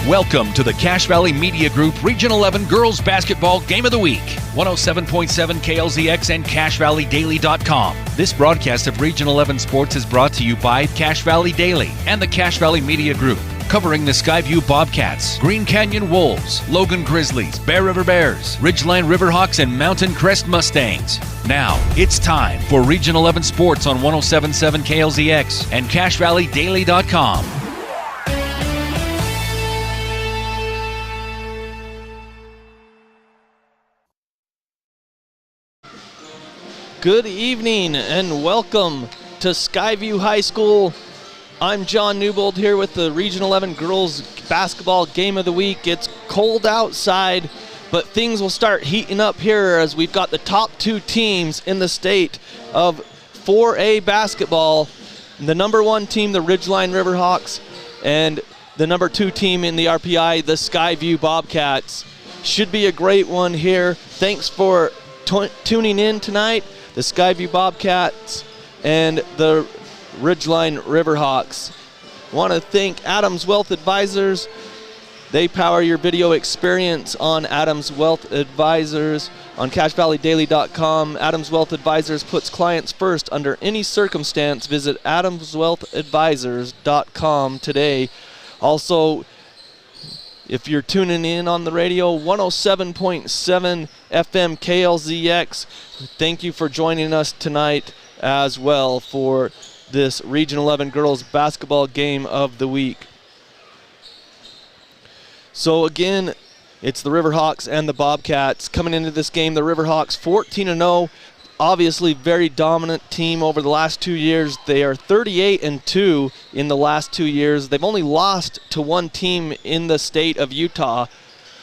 Welcome to the Cache Valley Media Group Region 11 Girls Basketball Game of the Week. 107.7 KLZX and CacheValleyDaily.com. This broadcast of Region 11 Sports is brought to you by Cache Valley Daily and the Cache Valley Media Group, covering the Skyview Bobcats, Green Canyon Wolves, Logan Grizzlies, Bear River Bears, Ridgeline Riverhawks, and Mountain Crest Mustangs. Now, it's time for Region 11 Sports on 107.7 KLZX and CacheValleyDaily.com. Good evening and welcome to Skyview High School. I'm John Newbold here with the Region 11 Girls Basketball Game of the Week. It's cold outside, but things will start heating up here as we've got the top two teams in the state of 4A basketball. The number one team, the Ridgeline Riverhawks, and the number two team in the RPI, the Skyview Bobcats. Should be a great one here. Thanks for tuning in tonight. The Skyview Bobcats and the Ridgeline Riverhawks. Want to thank Adams Wealth Advisors. They power your video experience on Adams Wealth Advisors on CacheValleyDaily.com. Adams Wealth Advisors puts clients first under any circumstance. Visit AdamsWealthAdvisors.com today. Also, if you're tuning in on the radio, 107.7 FM KLZX, thank you for joining us tonight as well for this Region 11 Girls Basketball Game of the Week. So again, it's the Riverhawks and the Bobcats coming into this game. The Riverhawks 14-0, obviously very dominant team over the last 2 years. They are 38-2 in the last 2 years. They've only lost to one team in the state of Utah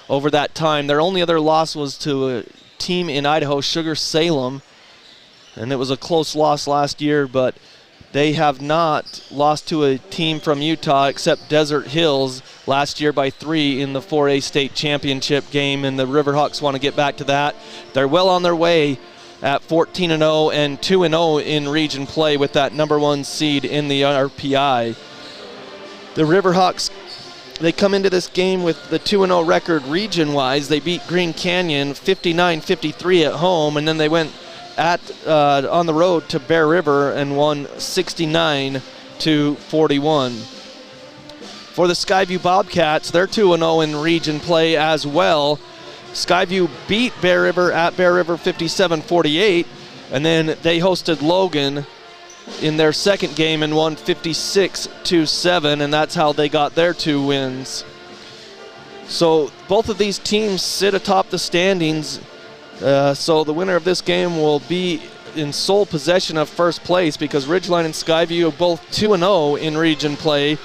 over that time. Their only other loss was to a team in Idaho, Sugar Salem, and it was a close loss last year, but they have not lost to a team from Utah except Desert Hills last year by 3 in the 4A state championship game, and the Riverhawks want to get back to that. They're well on their way at 14-0 and 2-0 in region play with that number one seed in the RPI. The Riverhawks, they come into this game with the 2-0 record region-wise. They beat Green Canyon 59-53 at home, and then they went on the road to Bear River and won 69-41. For the Skyview Bobcats, they're 2-0 in region play as well. Skyview beat Bear River at Bear River 57-48, and then they hosted Logan in their second game and won 56-7, and that's how they got their 2 wins. So both of these teams sit atop the standings, so the winner of this game will be in sole possession of first place because Ridgeline and Skyview are both 2-0 in region play.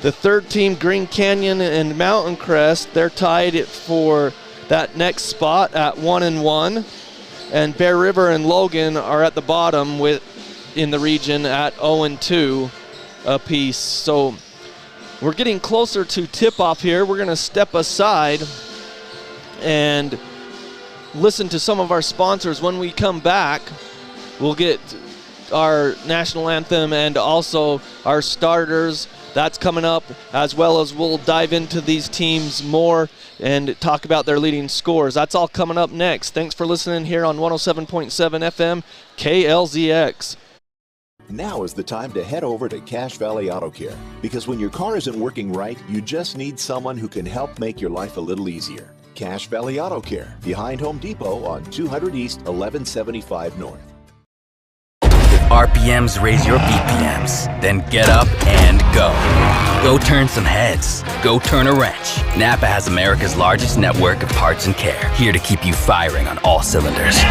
The third team, Green Canyon and Mountain Crest, they're tied for that next spot at 1-1, and Bear River and Logan are at the bottom in the region at 0-2 apiece. So we're getting closer to tip-off here. We're going to step aside and listen to some of our sponsors. When we come back, we'll get our national anthem and also our starters. That's coming up, as well as we'll dive into these teams more and talk about their leading scores. That's all coming up next. Thanks for listening here on 107.7 FM KLZX. Now is the time to head over to Cache Valley Auto Care, because when your car isn't working right, you just need someone who can help make your life a little easier. Cache Valley Auto Care, behind Home Depot on 200 East, 1175 North. RPMs raise your BPMs. Then get up and go. Go turn some heads. Go turn a wrench. Napa has America's largest network of parts and care, here to keep you firing on all cylinders.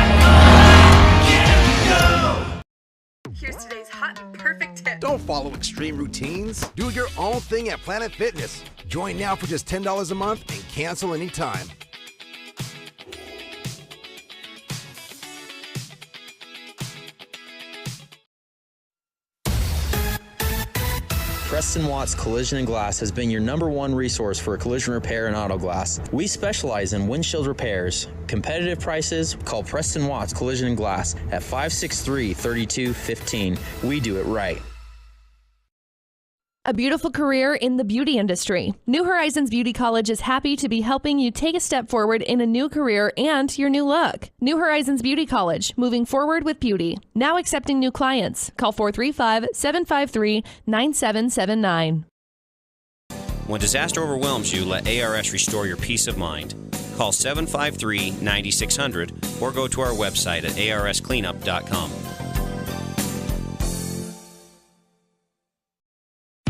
Here's today's hot and perfect tip. Don't follow extreme routines. Do your own thing at Planet Fitness. Join now for just $10 a month and cancel anytime. Preston Watts Collision and Glass has been your #1 resource for collision repair and auto glass. We specialize in windshield repairs. Competitive prices, call Preston Watts Collision and Glass at 563-3215. We do it right. A beautiful career in the beauty industry. New Horizons Beauty College is happy to be helping you take a step forward in a new career and your new look. New Horizons Beauty College, moving forward with beauty. Now accepting new clients. Call 435-753-9779. When disaster overwhelms you, let ARS restore your peace of mind. Call 753-9600 or go to our website at arscleanup.com.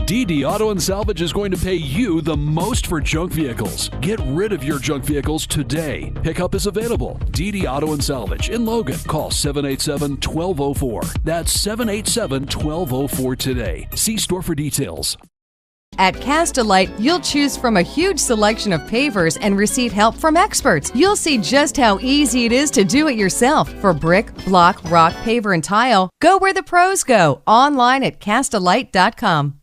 DD Auto and Salvage is going to pay you the most for junk vehicles. Get rid of your junk vehicles today. Pickup is available. DD Auto and Salvage in Logan. Call 787-1204. That's 787-1204 today. See store for details. At Cast-A-Lite, you'll choose from a huge selection of pavers and receive help from experts. You'll see just how easy it is to do it yourself. For brick, block, rock, paver, and tile, go where the pros go. Online at castalite.com.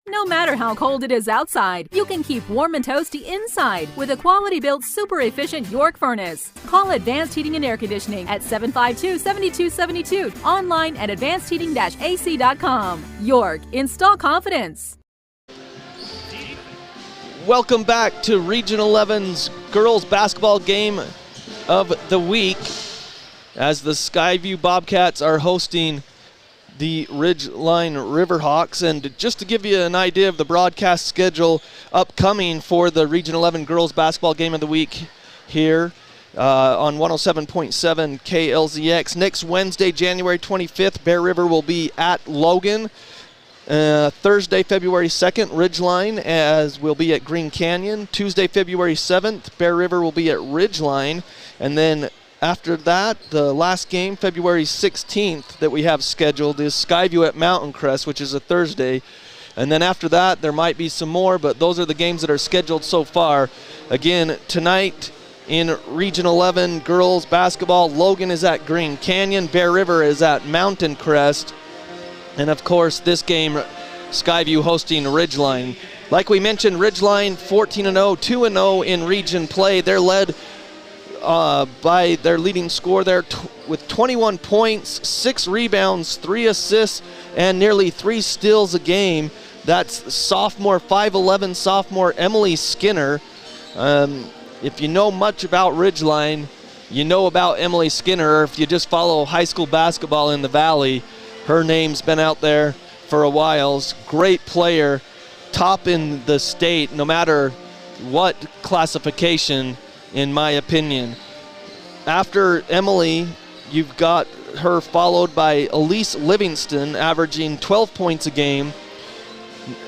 No matter how cold it is outside, you can keep warm and toasty inside with a quality-built, super-efficient York furnace. Call Advanced Heating and Air Conditioning at 752-7272. Online at advancedheating-ac.com. York, install confidence. Welcome back to Region 11's girls basketball game of the week as the Skyview Bobcats are hosting the Ridgeline Riverhawks. And just to give you an idea of the broadcast schedule upcoming for the Region 11 girls basketball game of the week here on 107.7 KLZX. Next Wednesday, January 25th, Bear River will be at Logan. Thursday, February 2nd, Ridgeline as will be at Green Canyon. Tuesday, February 7th, Bear River will be at Ridgeline. And then after that, the last game, February 16th, that we have scheduled is Skyview at Mountain Crest, which is a Thursday. And then after that, there might be some more, but those are the games that are scheduled so far. Again, tonight in Region 11 girls basketball, Logan is at Green Canyon, Bear River is at Mountain Crest. And of course, this game, Skyview hosting Ridgeline. Like we mentioned, Ridgeline 14-0, 2-0 in region play. They're led by their leading scorer there with 21 points, 6 rebounds, 3 assists, and nearly 3 steals a game. That's sophomore, 5'11" sophomore Emily Skinner. If you know much about Ridgeline, you know about Emily Skinner. If you just follow high school basketball in the Valley, her name's been out there for a while. Great player, top in the state, no matter what classification, in my opinion. After Emily, you've got her followed by Elise Livingston, averaging 12 points a game,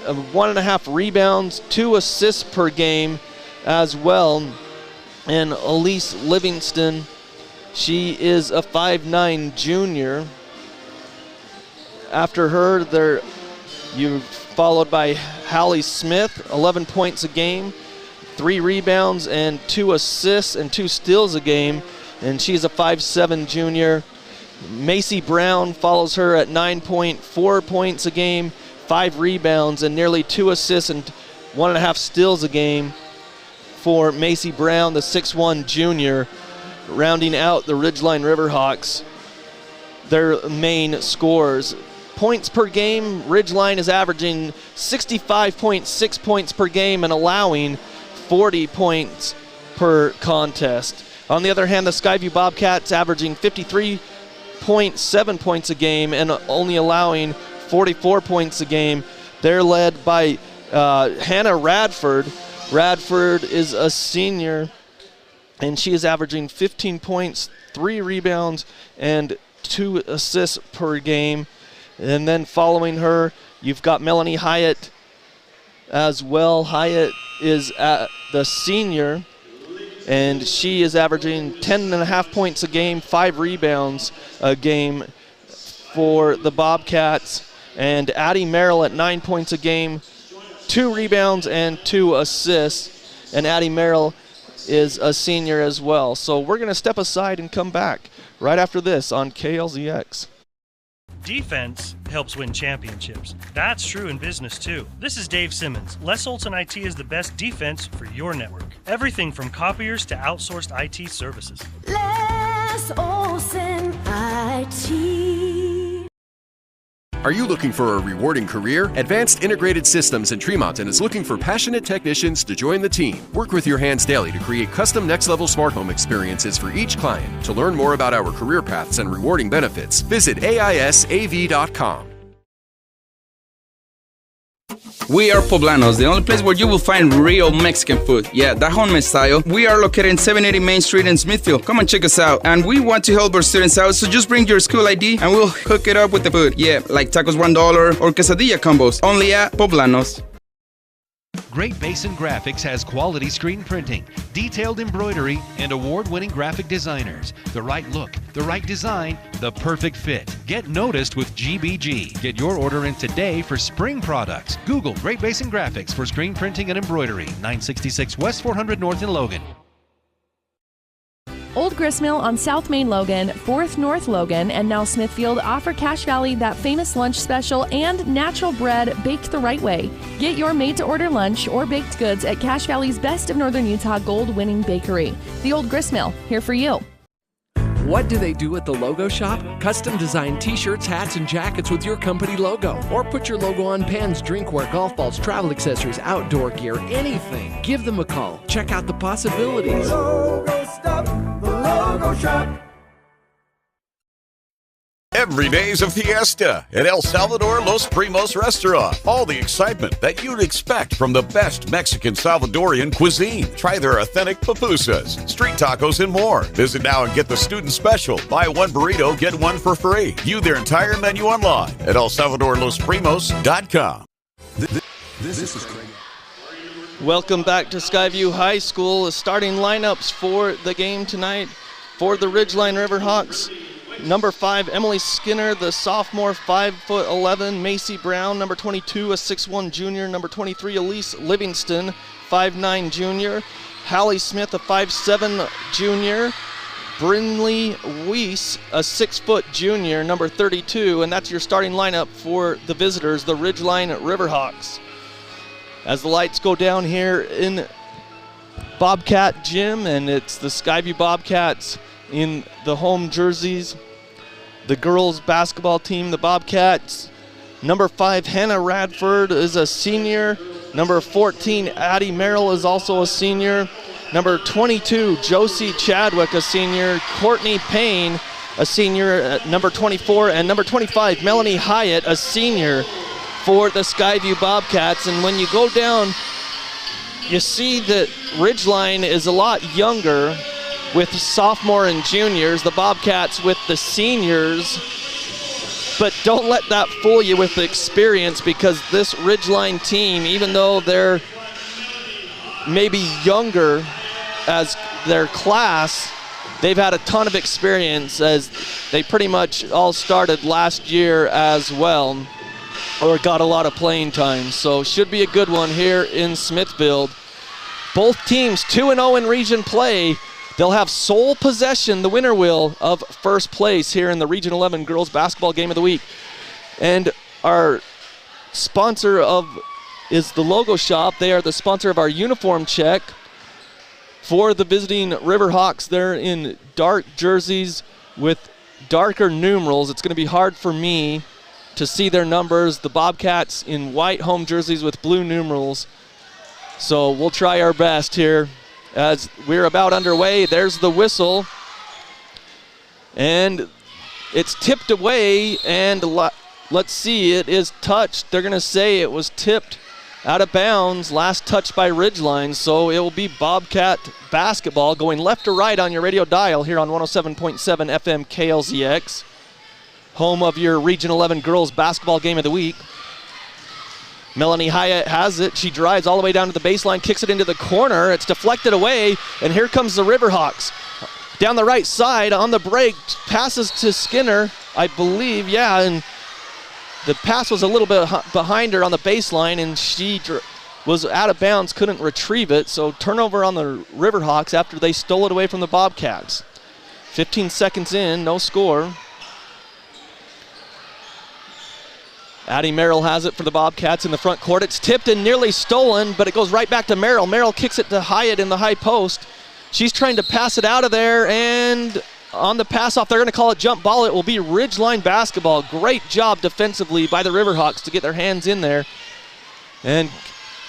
1.5 rebounds, 2 assists per game as well. And Elise Livingston, she is a 5'9" junior. After her, you're followed by Hallie Smith, 11 points a game, 3 rebounds and 2 assists and 2 steals a game, and she's a 5'7" junior. Macy Brown follows her at 9.4 points a game, 5 rebounds and nearly 2 assists and 1.5 steals a game for Macy Brown, the 6'1" junior, rounding out the Ridgeline Riverhawks, their main scorers. Points per game, Ridgeline is averaging 65.6 points per game and allowing 40 points per contest. On the other hand, the Skyview Bobcats averaging 53.7 points a game and only allowing 44 points a game. They're led by Hannah Radford. Radford is a senior, and she is averaging 15 points, 3 rebounds, and 2 assists per game. And then following her, you've got Melanie Hyatt as well. Hyatt is the senior, and she is averaging 10.5 points a game, 5 rebounds a game for the Bobcats. And Addie Merrill at 9 points a game, 2 rebounds and 2 assists. And Addie Merrill is a senior as well. So we're going to step aside and come back right after this on KLZX. Defense helps win championships. That's true in business too. This is Dave Simmons. Les Olson IT is the best defense for your network. Everything from copiers to outsourced IT services. Les Olson IT. Are you looking for a rewarding career? Advanced Integrated Systems in Tremont is looking for passionate technicians to join the team. Work with your hands daily to create custom next-level smart home experiences for each client. To learn more about our career paths and rewarding benefits, visit AISAV.com. We are Poblanos, the only place where you will find real Mexican food. Yeah, that homemade style. We are located in 780 Main Street in Smithfield. Come and check us out. And we want to help our students out, so just bring your school ID and we'll hook it up with the food. Yeah, like tacos $1 or quesadilla combos. Only at Poblanos. Great Basin Graphics has quality screen printing, detailed embroidery, and award-winning graphic designers. The right look, the right design, the perfect fit. Get noticed with GBG. Get your order in today for spring products. Google Great Basin Graphics for screen printing and embroidery. 966 West 400 North in Logan. Old Gristmill on South Main Logan, 4th North Logan, and now Smithfield offer Cache Valley that famous lunch special and natural bread baked the right way. Get your made-to-order lunch or baked goods at Cache Valley's Best of Northern Utah gold-winning bakery. The Old Gristmill, here for you. What do they do at the Logo Shop? Custom design t-shirts, hats, and jackets with your company logo. Or put your logo on pens, drinkware, golf balls, travel accessories, outdoor gear, anything. Give them a call. Check out the possibilities. Logo Stop, the Logo Shop. Every day's a fiesta at El Salvador Los Primos Restaurant. All the excitement that you'd expect from the best Mexican Salvadorian cuisine. Try their authentic pupusas, street tacos, and more. Visit now and get the student special. Buy one burrito, get one for free. View their entire menu online at ElSalvadorLosPrimos.com. This is Craig. Welcome back to Skyview High School. The starting lineups for the game tonight for the Ridgeline Riverhawks. Number 5, Emily Skinner, the sophomore, 5'11". Macy Brown, number 22, a 6'1" junior. Number 23, Elise Livingston, 5'9" junior. Hallie Smith, a 5'7" junior. Brinley Weiss, a 6-foot junior, number 32. And that's your starting lineup for the visitors, the Ridgeline Riverhawks. As the lights go down here in Bobcat Gym, and it's the Skyview Bobcats in the home jerseys. The girls basketball team, the Bobcats. Number 5, Hannah Radford is a senior. Number 14, Addie Merrill is also a senior. Number 22, Josie Chadwick, a senior. Courtney Payne, a senior at number 24. And number 25, Melanie Hyatt, a senior for the Skyview Bobcats. And when you go down, you see that Ridgeline is a lot younger with sophomore and juniors, the Bobcats with the seniors. But don't let that fool you with the experience, because this Ridgeline team, even though they're maybe younger as their class, they've had a ton of experience, as they pretty much all started last year as well, or got a lot of playing time. So should be a good one here in Smithfield. Both teams 2-0 in region play. They'll have sole possession, the winner will, of first place here in the Region 11 Girls Basketball Game of the Week. And our sponsor is the Logo Shop. They are the sponsor of our uniform check for the visiting Riverhawks. They're in dark jerseys with darker numerals. It's going to be hard for me to see their numbers. The Bobcats in white home jerseys with blue numerals. So we'll try our best here. As we're about underway, there's the whistle. And it's tipped away, and let's see, it is touched. They're going to say it was tipped out of bounds, last touch by Ridgeline, so it will be Bobcat basketball going left to right on your radio dial here on 107.7 FM KLZX, home of your Region 11 Girls Basketball Game of the Week. Melanie Hyatt has it. She drives all the way down to the baseline, kicks it into the corner. It's deflected away, and here comes the Riverhawks. Down the right side on the break, passes to Skinner, I believe, yeah, and the pass was a little bit behind her on the baseline, and she was out of bounds, couldn't retrieve it, so turnover on the Riverhawks after they stole it away from the Bobcats. 15 seconds in, no score. Addie Merrill has it for the Bobcats in the front court. It's tipped and nearly stolen, but it goes right back to Merrill. Merrill kicks it to Hyatt in the high post. She's trying to pass it out of there, and on the pass off. They're going to call it jump ball. It will be Ridgeline basketball. Great job defensively by the Riverhawks to get their hands in there and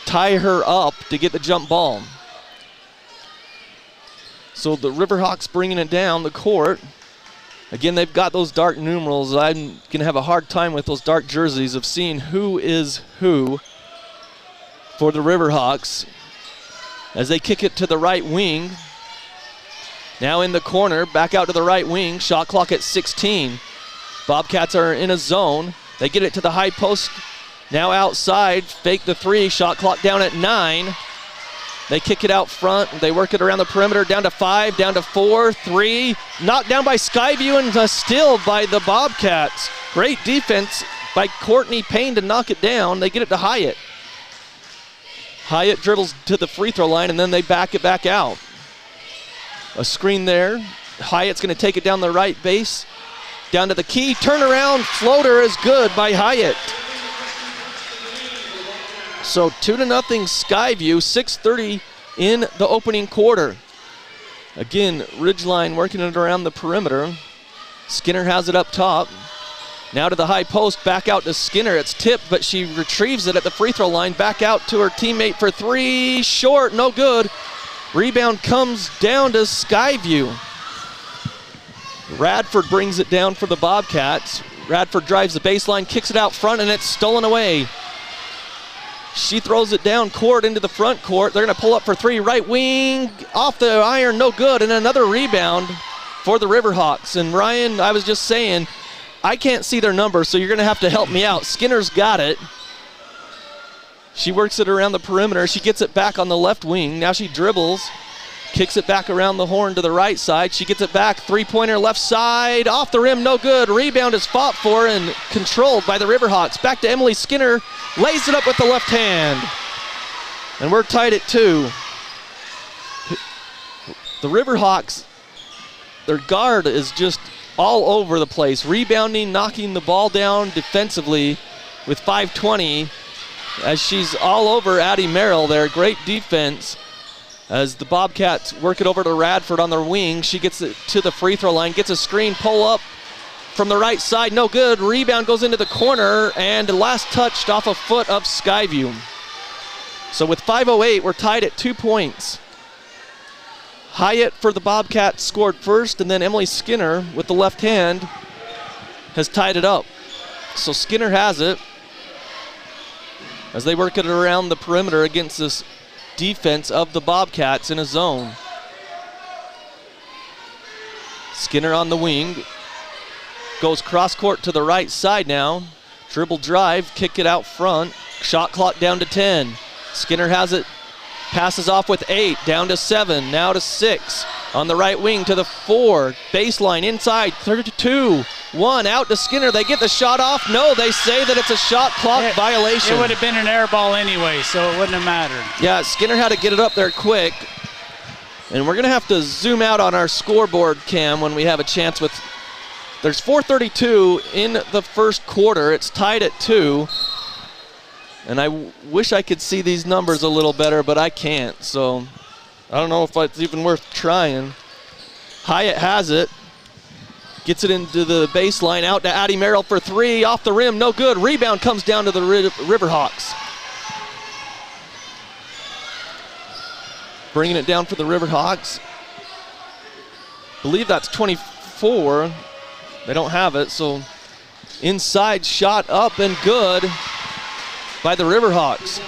tie her up to get the jump ball. So the Riverhawks bringing it down the court. Again, they've got those dark numerals. I'm going to have a hard time with those dark jerseys of seeing who is who for the Riverhawks as they kick it to the right wing. Now in the corner, back out to the right wing. Shot clock at 16. Bobcats are in a zone. They get it to the high post. Now outside, fake the three. Shot clock down at 9. They kick it out front. They work it around the perimeter. Down to 5, down to 4, 3. Knocked down by Skyview and a steal by the Bobcats. Great defense by Courtney Payne to knock it down. They get it to Hyatt. Hyatt dribbles to the free throw line, and then they back it back out. A screen there. Hyatt's going to take it down the right base. Down to the key. Turnaround floater is good by Hyatt. So 2-0 Skyview, 6:30 in the opening quarter. Again, Ridgeline working it around the perimeter. Skinner has it up top. Now to the high post, back out to Skinner. It's tipped, but she retrieves it at the free throw line. Back out to her teammate for 3. Short, no good. Rebound comes down to Skyview. Radford brings it down for the Bobcats. Radford drives the baseline, kicks it out front, and it's stolen away. She throws it down court into the front court. They're going to pull up for 3. Right wing, off the iron, no good. And another rebound for the Riverhawks. And Ryan, I was just saying, I can't see their numbers, so you're going to have to help me out. Skinner's got it. She works it around the perimeter. She gets it back on the left wing. Now she dribbles, kicks it back around the horn to the right side. She gets it back, three-pointer left side, off the rim, no good. Rebound is fought for and controlled by the Riverhawks. Back to Emily Skinner, lays it up with the left hand. And we're tied at 2. The Riverhawks, their guard is just all over the place, rebounding, knocking the ball down defensively with 5:20 as she's all over Addie Merrill there. Great defense as the Bobcats work it over to Radford on their wing. She gets it to the free throw line, gets a screen, pull up from the right side, no good. Rebound goes into the corner, and last touched off a foot of Skyview. So with 5:08, we're tied at 2 points. Hyatt for the Bobcats scored first, and then Emily Skinner with the left hand has tied it up. So Skinner has it as they work it around the perimeter against this defense of the Bobcats in a zone. Skinner on the wing, goes cross court to the right side now. Dribble drive, kick it out front. Shot clock down to 10. Skinner has it, passes off with 8, down to 7, now to 6. On the right wing to the 4, baseline inside, 32, 1, out to Skinner. They get the shot off. No, they say that it's a shot clock violation. It would have been an air ball anyway, so it wouldn't have mattered. Yeah, Skinner had to get it up there quick. And we're going to have to zoom out on our scoreboard cam when we have a chance with... There's 4:32 in the first quarter. It's tied at 2. And I wish I could see these numbers a little better, but I can't. So I don't know if it's even worth trying. Hyatt has it. Gets it into the baseline, out to Addie Merrill for 3. Off the rim, no good. Rebound comes down to the Riverhawks. Bringing it down for the Riverhawks. Believe that's 24. They don't have it, so inside shot up and good by the Riverhawks.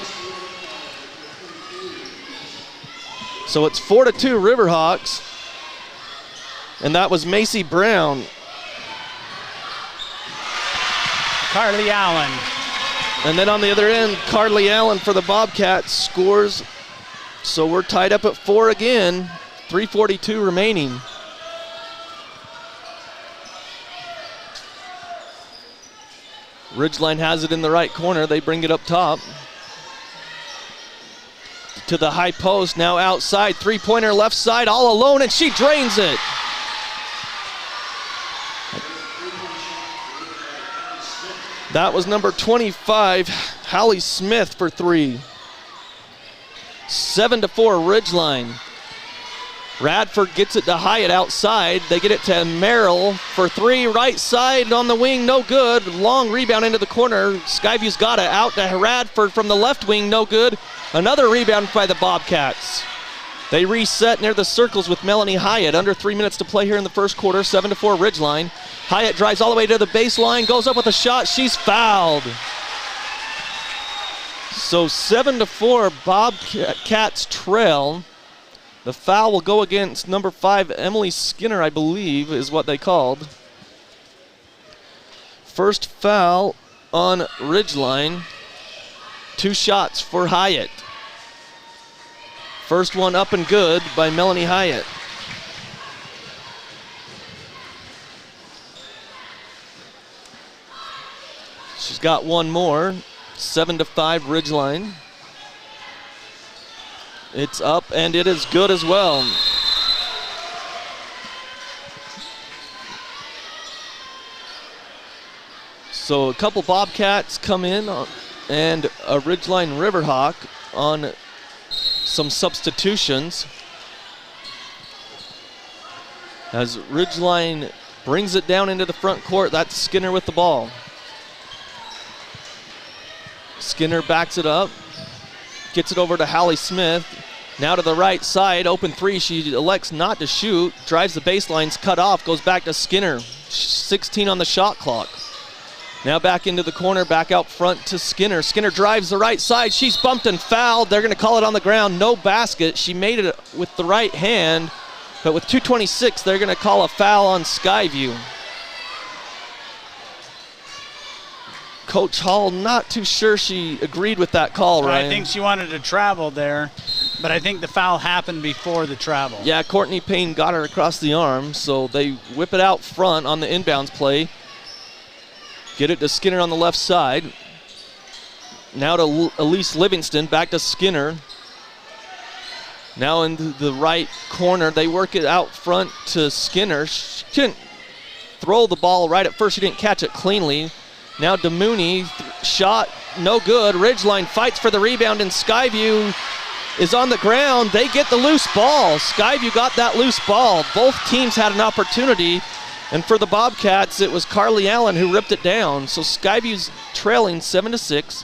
So it's 4-2 Riverhawks, and that was Macy Brown. Carly Allen. And then on the other end, Carly Allen for the Bobcats scores. So we're tied up at 4 again, 3:42 remaining. Ridgeline has it in the right corner. They bring it up top. To the high post, now outside. Three-pointer left side, all alone, and she drains it. That was number 25, Hallie Smith for 3. 7-4 Ridgeline. Radford gets it to Hyatt outside. They get it to Merrill for three. Right side on the wing, no good. Long rebound into the corner. Skyview's got it out to Radford from the left wing, no good. Another rebound by the Bobcats. They reset near the circles with Melanie Hyatt. Under 3 minutes to play here in the first quarter. 7-4 Ridgeline. Hyatt drives all the way to the baseline, goes up with a shot. She's fouled. So 7-4 Bobcats trail. The foul will go against number 5, Emily Skinner, I believe, is what they called. First foul on Ridgeline. 2 shots for Hyatt. First one up and good by Melanie Hyatt. She's got one more. 7-5 Ridgeline. It's up and it is good as well. So a couple Bobcats come in and a Ridgeline Riverhawk on some substitutions. As Ridgeline brings it down into the front court, that's Skinner with the ball. Skinner backs it up. Gets it over to Hallie Smith. Now to the right side, open three. She elects not to shoot. Drives the baseline's cut off. Goes back to Skinner. 16 on the shot clock. Now back into the corner, back out front to Skinner. Skinner drives the right side. She's bumped and fouled. They're going to call it on the ground. No basket. She made it with the right hand. But with 2:26, they're going to call a foul on Skyview. Coach Hall, not too sure she agreed with that call, Ryan. I think she wanted to travel there, but I think the foul happened before the travel. Yeah, Courtney Payne got her across the arm, so they whip it out front on the inbounds play. Get it to Skinner on the left side. Now to Elise Livingston, back to Skinner. Now in the right corner, they work it out front to Skinner. She couldn't throw the ball right at first. She didn't catch it cleanly. Now DeMooney, shot, no good. Ridgeline fights for the rebound, and Skyview is on the ground. They get the loose ball. Skyview got that loose ball. Both teams had an opportunity, and for the Bobcats, it was Carly Allen who ripped it down. So Skyview's trailing 7-6.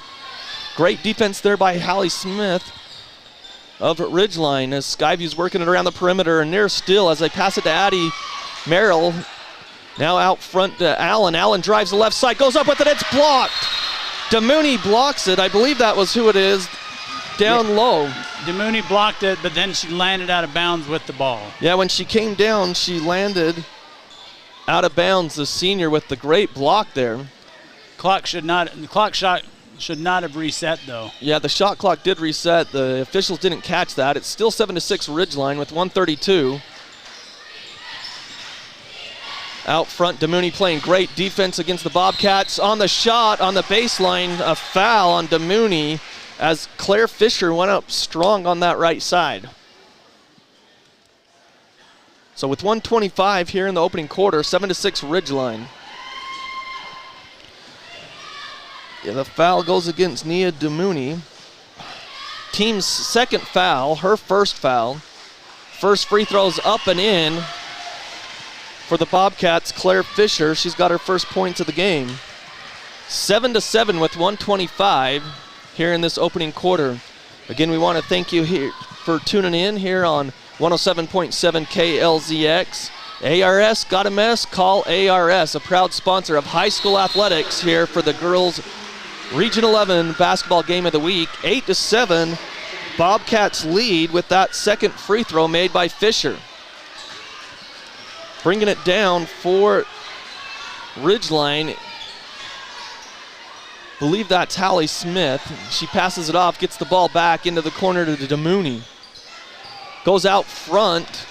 Great defense there by Hallie Smith of Ridgeline as Skyview's working it around the perimeter, and near still as they pass it to Addie Merrill. Now out front to Allen. Allen drives the left side, goes up with it, it's blocked. DeMooney blocks it. I believe that was who it is, down low. DeMooney blocked it, but then she landed out of bounds with the ball. Yeah, when she came down, she landed out of bounds, the senior with the great block there. The clock shot should not have reset, though. Yeah, the shot clock did reset. The officials didn't catch that. It's still 7-6 Ridgeline with 1:32. Out front, DeMooney playing great defense against the Bobcats. On the shot, on the baseline, a foul on DeMooney as Claire Fisher went up strong on that right side. So with 1:25 here in the opening quarter, 7-6 Ridgeline. Yeah, the foul goes against Nia DeMooney. Team's second foul, her first foul. First free throw's up and in. For the Bobcats, Claire Fisher, she's got her first points of the game. 7-7 with 1:25 here in this opening quarter. Again, we want to thank you here for tuning in here on 107.7 KLZX. ARS, got a mess? Call ARS, a proud sponsor of high school athletics here for the girls' Region 11 basketball game of the week. 8-7, Bobcats lead with that second free throw made by Fisher. Bringing it down for Ridgeline. Believe that's Hallie Smith. She passes it off, gets the ball back into the corner to DeMooney. Goes out front.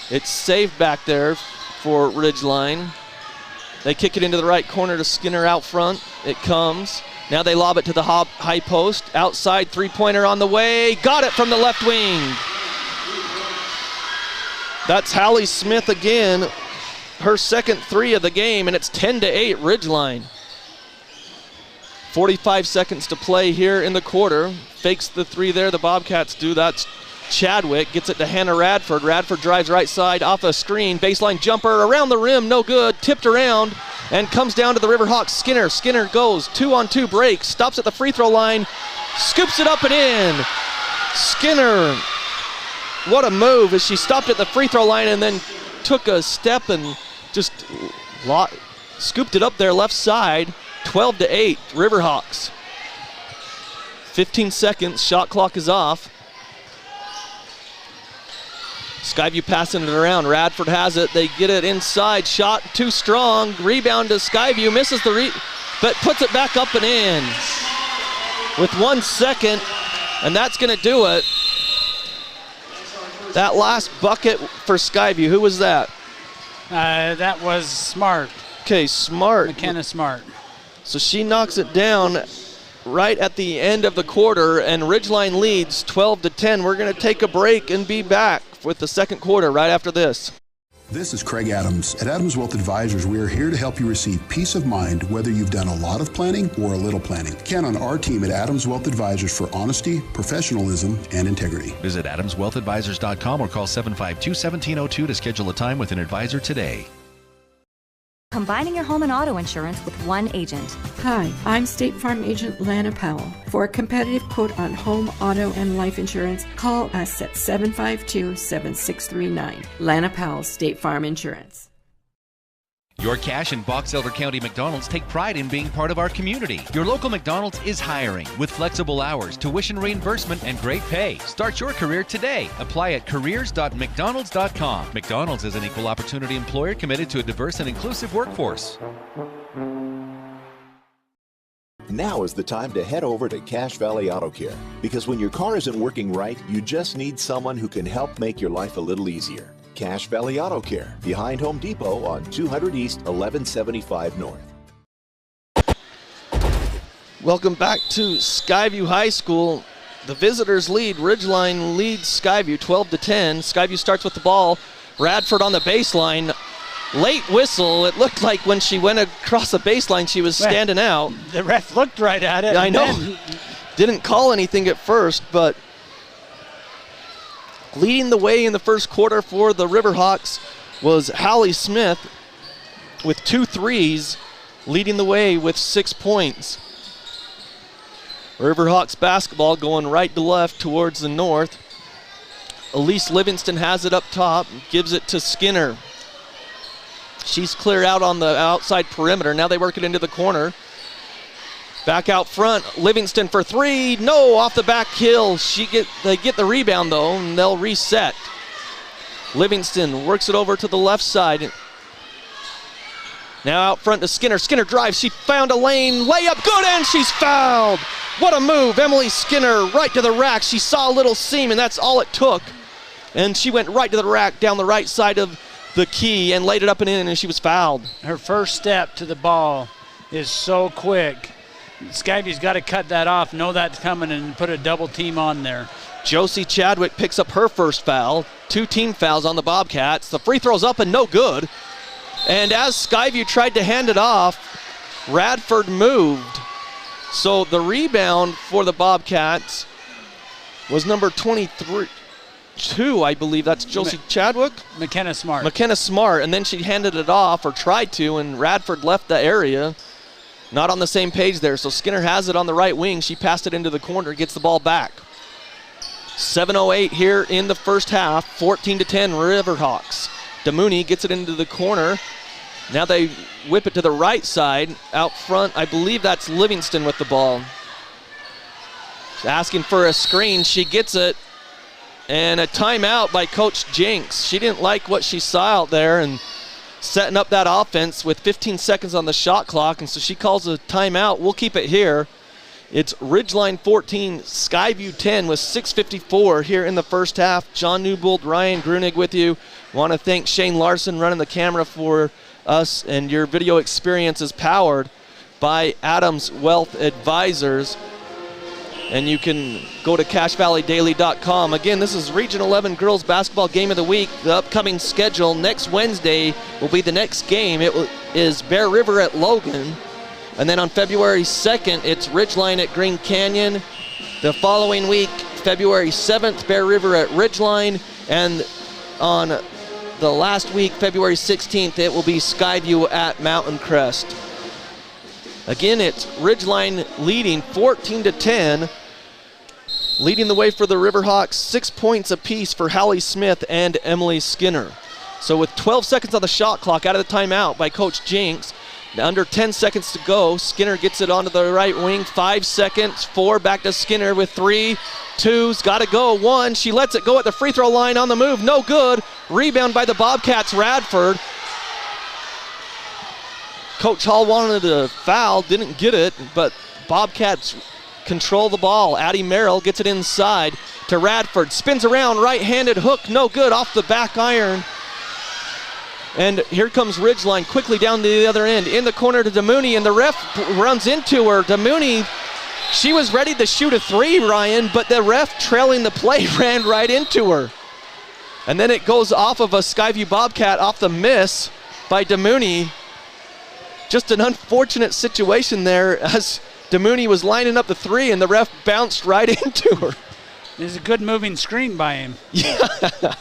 It's saved back there for Ridgeline. They kick it into the right corner to Skinner out front. It comes. Now they lob it to the high post. Outside three-pointer on the way. Got it from the left wing. That's Hallie Smith again, her second three of the game, and it's 10-8 Ridgeline. 45 seconds to play here in the quarter. Fakes the three there, the Bobcats do. That's Chadwick gets it to Hannah Radford. Radford drives right side off a screen. Baseline jumper around the rim, no good. Tipped around and comes down to the Riverhawks. Skinner. Skinner goes 2-on-2 break. Stops at the free throw line. Scoops it up and in. Skinner, what a move as she stopped at the free throw line and then took a step and just scooped it up there left side. 12-8, Riverhawks. 15 seconds, shot clock is off. Skyview passing it around. Radford has it. They get it inside. Shot too strong. Rebound to Skyview. Misses the but puts it back up and in. With 1 second, and that's going to do it. That last bucket for Skyview. Who was that? That was Smart. Okay, Smart. McKenna Smart. So she knocks it down right at the end of the quarter, and Ridgeline leads 12-10. We're going to take a break and be back with the second quarter right after this. This is Craig Adams. At Adams Wealth Advisors, we are here to help you receive peace of mind whether you've done a lot of planning or a little planning. Count on our team at Adams Wealth Advisors for honesty, professionalism, and integrity. Visit AdamsWealthAdvisors.com or call 752-1702 to schedule a time with an advisor today. Combining your home and auto insurance with one agent. Hi, I'm State Farm Agent Lana Powell. For a competitive quote on home, auto, and life insurance, call us at 752-7639. Lana Powell, State Farm Insurance. Your Cache and Box Elder County McDonald's take pride in being part of our community. Your local McDonald's is hiring with flexible hours, tuition reimbursement, and great pay. Start your career today. Apply at careers.mcdonalds.com. McDonald's is an equal opportunity employer committed to a diverse and inclusive workforce. Now is the time to head over to Cache Valley Auto Care, because when your car isn't working right, you just need someone who can help make your life a little easier. Cache Valley Auto Care, behind Home Depot on 200 East, 1175 North. Welcome back to Skyview High School. The visitors lead. Ridgeline leads Skyview 12-10. Skyview starts with the ball. Radford on the baseline. Late whistle. It looked like when she went across the baseline, she was standing out. The ref looked right at it. I know. Didn't call anything at first, but leading the way in the first quarter for the Riverhawks was Hallie Smith with 2 threes, leading the way with 6 points. Riverhawks basketball going right to left towards the north. Elise Livingston has it up top, gives it to Skinner. She's clear out on the outside perimeter. Now they work it into the corner. Back out front, Livingston for 3. No, off the back heel. They get the rebound though, and they'll reset. Livingston works it over to the left side. Now out front to Skinner. Skinner drives. She found a lane. Layup good, and she's fouled. What a move. Emily Skinner right to the rack. She saw a little seam, and that's all it took. And she went right to the rack down the right side of the key and laid it up and in, and she was fouled. Her first step to the ball is so quick. Skyview's got to cut that off, know that's coming, and put a double team on there. Josie Chadwick picks up her first foul. 2 team fouls on the Bobcats. The free throw's up and no good. And as Skyview tried to hand it off, Radford moved. So the rebound for the Bobcats was number 22, I believe. That's Josie Chadwick? McKenna Smart. McKenna Smart, and then she handed it off, or tried to, and Radford left the area. Not on the same page there, so Skinner has it on the right wing. She passed it into the corner, gets the ball back. 7:08 here in the first half, 14-10 Riverhawks. DeMooney gets it into the corner. Now they whip it to the right side. Out front, I believe that's Livingston with the ball. She's asking for a screen, she gets it. And a timeout by Coach Jenks. She didn't like what she saw out there, and setting up that offense with 15 seconds on the shot clock, and so she calls a timeout. We'll keep it here. It's Ridgeline 14, Skyview 10 with 6:54 here in the first half. John Newbold, Ryan Grunig with you. Want to thank Shane Larson running the camera for us, and your video experience is powered by Adams Wealth Advisors. And you can go to CacheValleyDaily.com. Again, this is Region 11 Girls Basketball Game of the Week. The upcoming schedule next Wednesday will be the next game. It is Bear River at Logan. And then on February 2nd, it's Ridgeline at Green Canyon. The following week, February 7th, Bear River at Ridgeline, and on the last week, February 16th, it will be Skyview at Mountain Crest. Again, it's Ridgeline leading 14-10. Leading the way for the Riverhawks, 6 points apiece for Hallie Smith and Emily Skinner. So with 12 seconds on the shot clock out of the timeout by Coach Jinks, under 10 seconds to go, Skinner gets it onto the right wing, 5 seconds, 4, back to Skinner with 3, 2's got to go, 1, she lets it go at the free throw line on the move, no good. Rebound by the Bobcats, Radford. Coach Hall wanted a foul, didn't get it, but Bobcats control the ball. Addie Merrill gets it inside to Radford. Spins around, right-handed hook, no good, off the back iron. And here comes Ridgeline quickly down to the other end. In the corner to DeMooney, and the ref runs into her. DeMooney, she was ready to shoot a 3, Ryan, but the ref trailing the play ran right into her. And then it goes off of a Skyview Bobcat off the miss by DeMooney. Just an unfortunate situation there as DeMooney was lining up the 3 and the ref bounced right into her. There's a good moving screen by him. Yeah.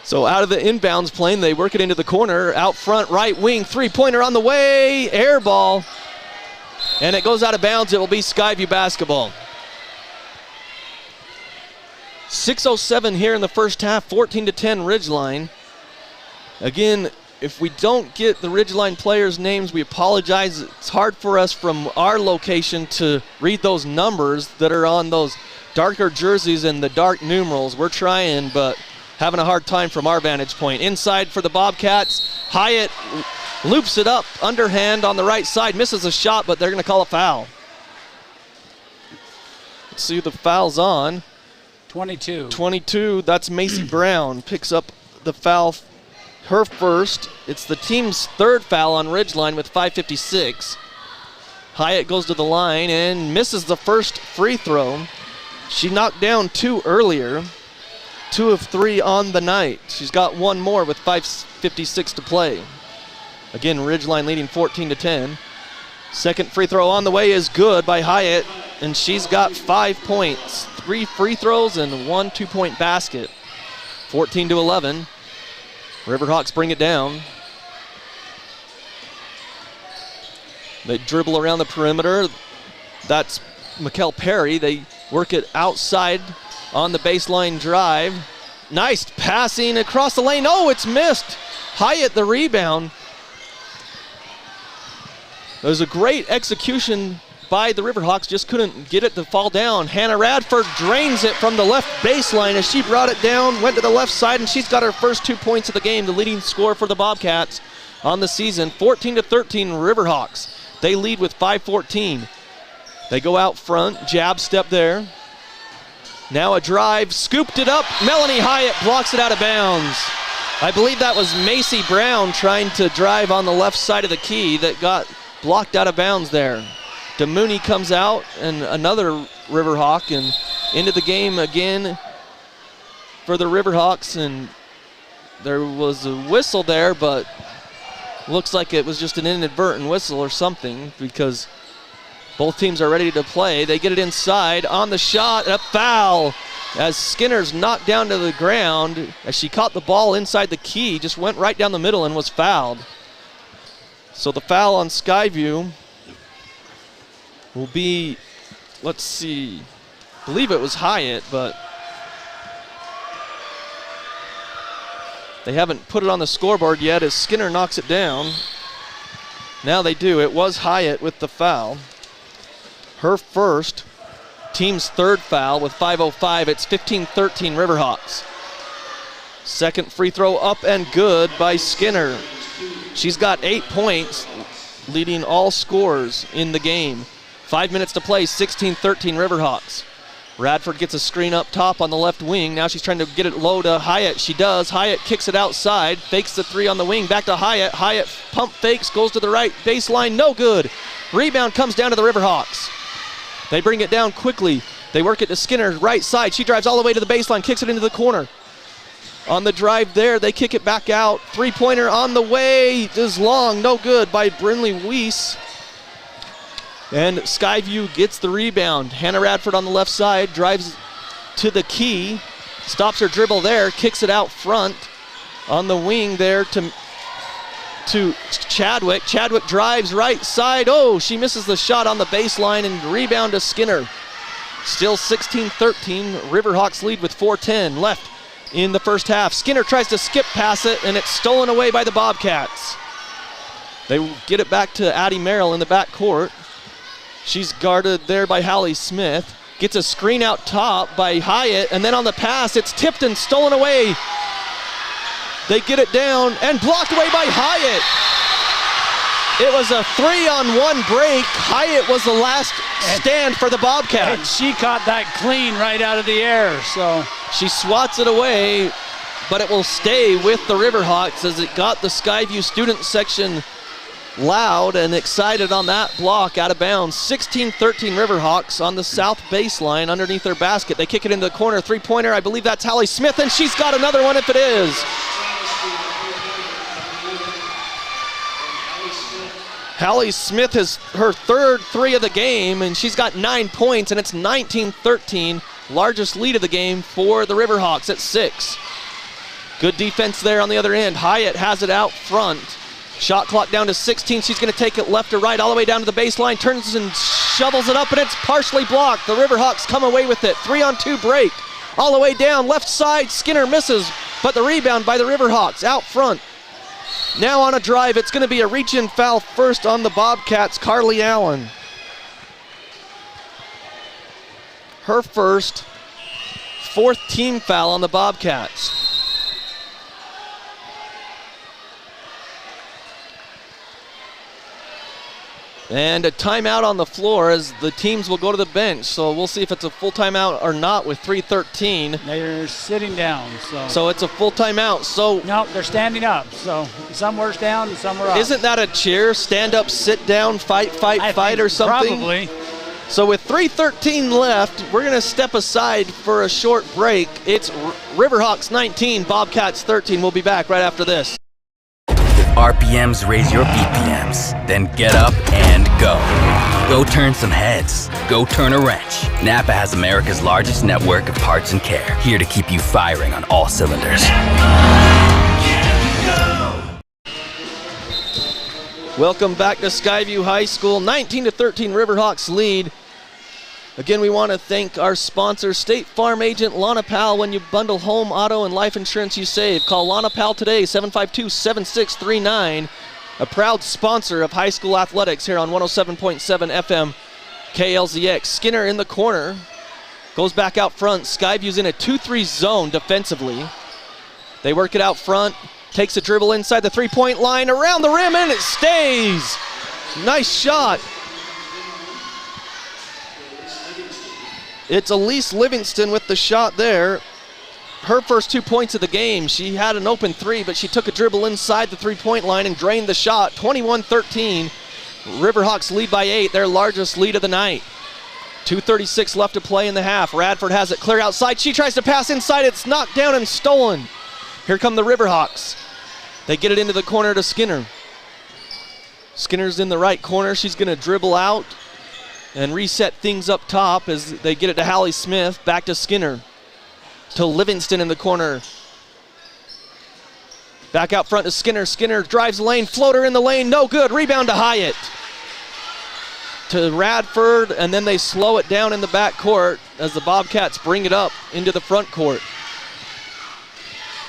So out of the inbounds plane, they work it into the corner. Out front, right wing, three-pointer on the way, air ball. And it goes out of bounds. It will be Skyview basketball. 6:07 here in the first half, 14-10 Ridgeline. Again, if we don't get the Ridgeline players' names, we apologize. It's hard for us from our location to read those numbers that are on those darker jerseys and the dark numerals. We're trying, but having a hard time from our vantage point. Inside for the Bobcats. Hyatt loops it up, underhand on the right side. Misses a shot, but they're going to call a foul. Let's see who the foul's on. 22. That's Macy Brown. Picks up the foul, her first. It's the team's third foul on Ridgeline with 5:56. Hyatt goes to the line and misses the first free throw. She knocked down 2 earlier. 2 of 3 on the night. She's got 1 more with 5:56 to play. Again, Ridgeline leading 14-10. Second free throw on the way is good by Hyatt, and she's got 5 points. 3 free throws and 1 2-point basket. 14-11. Riverhawks bring it down. They dribble around the perimeter. That's Mikkel Perry. They work it outside on the baseline drive. Nice passing across the lane. Oh, it's missed. Hyatt the rebound. It was a great execution by the Riverhawks, just couldn't get it to fall down. Hannah Radford drains it from the left baseline as she brought it down, went to the left side, and she's got her first 2 points of the game, the leading scorer for the Bobcats on the season. 14-13 Riverhawks. They lead with 5:14. They go out front, jab step there. Now a drive, scooped it up. Melanie Hyatt blocks it out of bounds. I believe that was Macy Brown trying to drive on the left side of the key that got blocked out of bounds there. DeMooney comes out, and another Riverhawk, and into the game again for the Riverhawks, and there was a whistle there, but looks like it was just an inadvertent whistle or something because both teams are ready to play. They get it inside on the shot, and a foul as Skinner's knocked down to the ground as she caught the ball inside the key, just went right down the middle and was fouled. So the foul on Skyview will be, let's see, I believe it was Hyatt, but they haven't put it on the scoreboard yet as Skinner knocks it down. Now they do. It was Hyatt with the foul. Her first, team's third foul with 5:05. It's 15-13 Riverhawks. Second free throw up and good by Skinner. She's got 8 points, leading all scorers in the game. 5 minutes to play, 16-13 Riverhawks. Radford gets a screen up top on the left wing. Now she's trying to get it low to Hyatt. She does. Hyatt kicks it outside, fakes the 3 on the wing, back to Hyatt. Hyatt pump fakes, goes to the right baseline, no good. Rebound comes down to the Riverhawks. They bring it down quickly. They work it to Skinner, right side. She drives all the way to the baseline, kicks it into the corner. On the drive there, they kick it back out. Three-pointer on the way is long, no good by Brinley Weiss. And Skyview gets the rebound. Hannah Radford on the left side, drives to the key, stops her dribble there, kicks it out front on the wing there to Chadwick. Chadwick drives right side. Oh, she misses the shot on the baseline, and rebound to Skinner. Still 16-13. Riverhawks lead with 4:10 left in the first half. Skinner tries to skip pass it, and it's stolen away by the Bobcats. They get it back to Addie Merrill in the back court. She's guarded there by Hallie Smith. Gets a screen out top by Hyatt, and then on the pass, it's tipped and stolen away. They get it down and blocked away by Hyatt. It was a 3-on-1 break. Hyatt was the last stand for the Bobcats. And she caught that clean right out of the air, so. She swats it away, but it will stay with the Riverhawks as it got the Skyview student section loud and excited on that block out of bounds. 16-13 Riverhawks on the south baseline underneath their basket. They kick it into the corner, three-pointer. I believe that's Hallie Smith, and she's got another one if it is. Hallie Smith has her third three of the game, and she's got 9 points, and it's 19-13. Largest lead of the game for the Riverhawks at 6. Good defense there on the other end. Hyatt has it out front. Shot clock down to 16. She's going to take it left to right all the way down to the baseline. Turns and shovels it up, and it's partially blocked. The Riverhawks come away with it. 3-on-2 break. All the way down. Left side. Skinner misses, but the rebound by the Riverhawks out front. Now on a drive, it's going to be a reach-in foul first on the Bobcats. Carly Allen. Her first, fourth team foul on the Bobcats. And a timeout on the floor as the teams will go to the bench. So we'll see if it's a full timeout or not with 3:13. They're sitting down. So it's a full timeout. So no, they're standing up. So some were down and some were up. Isn't that a cheer? Stand up, sit down, fight or something? Probably. So with 3:13 left, we're going to step aside for a short break. It's Riverhawks 19, Bobcats 13. We'll be back right after this. RPMs raise your BPMs, then get up and go. Go turn some heads. Go turn a wrench. Napa has America's largest network of parts and care, here to keep you firing on all cylinders. Welcome back to Skyview High School. 19-13 Riverhawks lead. Again, we want to thank our sponsor, State Farm agent Lana Powell. When you bundle home, auto, and life insurance, you save. Call Lana Powell today, 752-7639. A proud sponsor of high school athletics here on 107.7 FM KLZX. Skinner in the corner. Goes back out front. Skyview's in a 2-3 zone defensively. They work it out front. Takes a dribble inside the three-point line. Around the rim, and it stays. Nice shot. It's Elise Livingston with the shot there. Her first 2 points of the game. She had an open three, but she took a dribble inside the three-point line and drained the shot. 21-13. Riverhawks lead by 8, their largest lead of the night. 2:36 left to play in the half. Radford has it clear outside. She tries to pass inside. It's knocked down and stolen. Here come the Riverhawks. They get it into the corner to Skinner. Skinner's in the right corner. She's going to dribble out and reset things up top as they get it to Hallie Smith. Back to Skinner. To Livingston in the corner. Back out front to Skinner. Skinner drives the lane. Floater in the lane. No good. Rebound to Hyatt. To Radford, and then they slow it down in the back court as the Bobcats bring it up into the front court.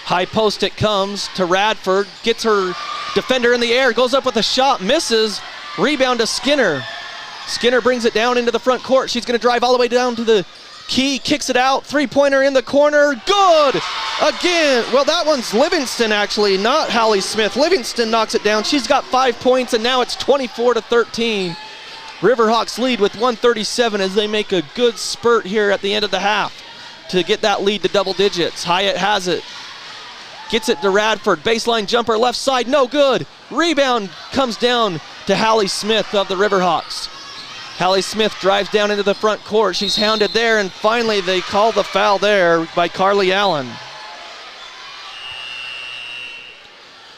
High post it comes to Radford. Gets her defender in the air. Goes up with a shot. Misses. Rebound to Skinner. Skinner brings it down into the front court. She's going to drive all the way down to the key. Kicks it out. Three-pointer in the corner. Good! Again. Well, that one's Livingston, actually, not Hallie Smith. Livingston knocks it down. She's got 5 points, and now it's 24-13. Riverhawks lead with 1:37 as they make a good spurt here at the end of the half to get that lead to double digits. Hyatt has it. Gets it to Radford. Baseline jumper left side. No good. Rebound comes down to Hallie Smith of the Riverhawks. Hallie Smith drives down into the front court. She's hounded there, and finally they call the foul there by Carly Allen.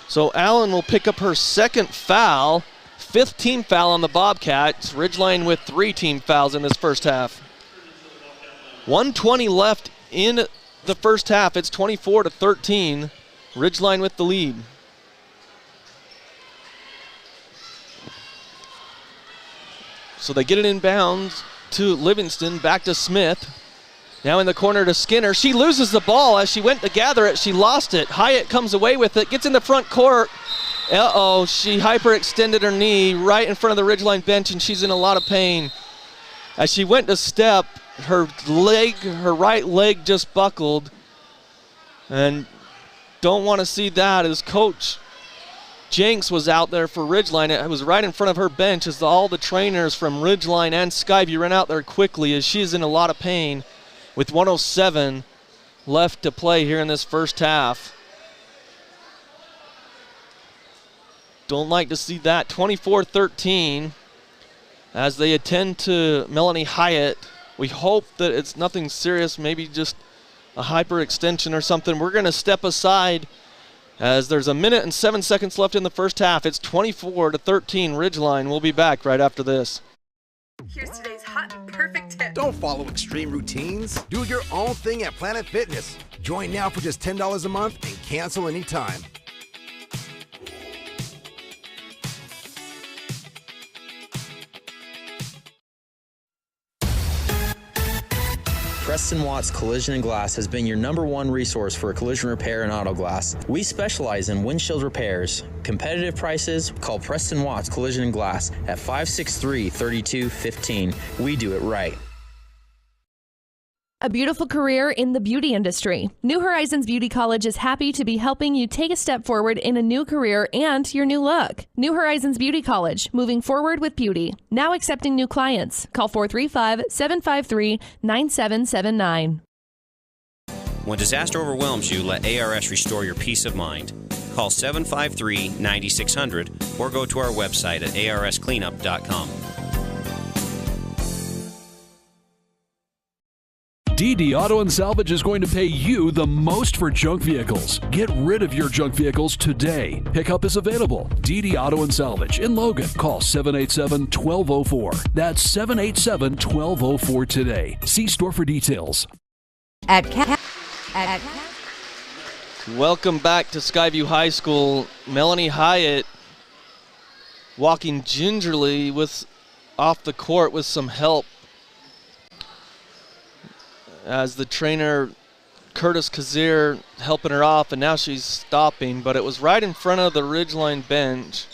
So Allen will pick up her second foul. 5th team foul on the Bobcats. Ridgeline with 3 team fouls in this first half. 1:20 left in the first half. It's 24-13. Ridgeline with the lead. So they get it inbounds to Livingston, back to Smith. Now in the corner to Skinner. She loses the ball as she went to gather it. She lost it. Hyatt comes away with it, gets in the front court. She hyperextended her knee right in front of the Ridgeline bench, and she's in a lot of pain. As she went to step, her right leg just buckled. And don't want to see that as Coach Jenks was out there for Ridgeline. It was right in front of her bench as all the trainers from Ridgeline and Skyview ran out there quickly as she's in a lot of pain with 1:07 left to play here in this first half. Don't like to see that. 24-13 as they attend to Melanie Hyatt. We hope that it's nothing serious, maybe just a hyperextension or something. We're going to step aside as there's 1 minute and 7 seconds left in the first half. It's 24-13 Ridgeline. We'll be back right after this. Here's today's hot and perfect tip. Don't follow extreme routines. Do your own thing at Planet Fitness. Join now for just $10 a month and cancel anytime. Preston Watts Collision and Glass has been your #1 resource for collision repair and auto glass. We specialize in windshield repairs. Competitive prices, call Preston Watts Collision and Glass at 563-3215. We do it right. A beautiful career in the beauty industry. New Horizons Beauty College is happy to be helping you take a step forward in a new career and your new look. New Horizons Beauty College, moving forward with beauty. Now accepting new clients. Call 435-753-9779. When disaster overwhelms you, let ARS restore your peace of mind. Call 753-9600 or go to our website at arscleanup.com. DD Auto and Salvage is going to pay you the most for junk vehicles. Get rid of your junk vehicles today. Pickup is available. DD Auto and Salvage in Logan. Call 787-1204. That's 787-1204 today. See store for details. Welcome back to Skyview High School. Melanie Hyatt walking gingerly off the court with some help as the trainer Curtis Kazir helping her off, and now she's stopping, but it was right in front of the Ridgeline bench.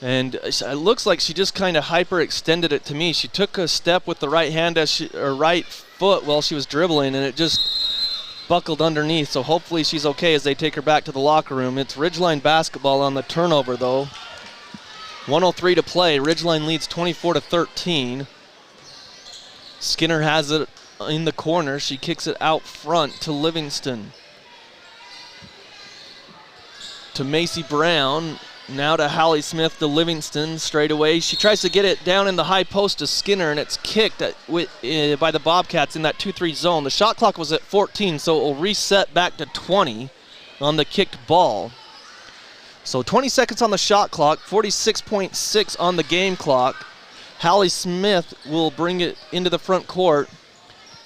And it looks like she just kind of hyperextended it to me. She took a step with the right hand or right foot while she was dribbling, and it just buckled underneath. So hopefully she's okay as they take her back to the locker room. It's Ridgeline basketball on the turnover, though. 1:03 to play. Ridgeline leads 24-13. Skinner has it in the corner. She kicks it out front to Livingston. To Macy Brown. Now to Hallie Smith to Livingston straight away. She tries to get it down in the high post to Skinner, and it's kicked by the Bobcats in that 2-3 zone. The shot clock was at 14, so it will reset back to 20 on the kicked ball. So 20 seconds on the shot clock, 46.6 on the game clock. Hallie Smith will bring it into the front court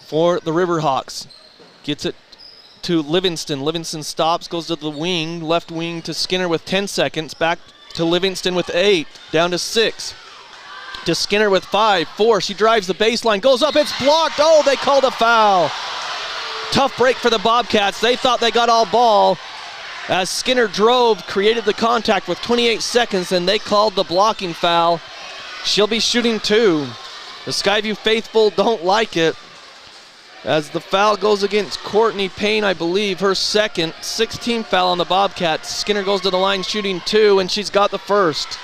for the Riverhawks. Gets it to Livingston. Livingston stops, goes to the wing, left wing to Skinner with 10 seconds. Back to Livingston with 8, down to 6. To Skinner with 5, 4. She drives the baseline, goes up, it's blocked. Oh, they called a foul. Tough break for the Bobcats. They thought they got all ball. As Skinner drove, created the contact with 28 seconds, and they called the blocking foul. She'll be shooting 2. The Skyview faithful don't like it, as the foul goes against Courtney Payne, I believe, her second. 16 foul on the Bobcats. Skinner goes to the line shooting 2, and she's got the first.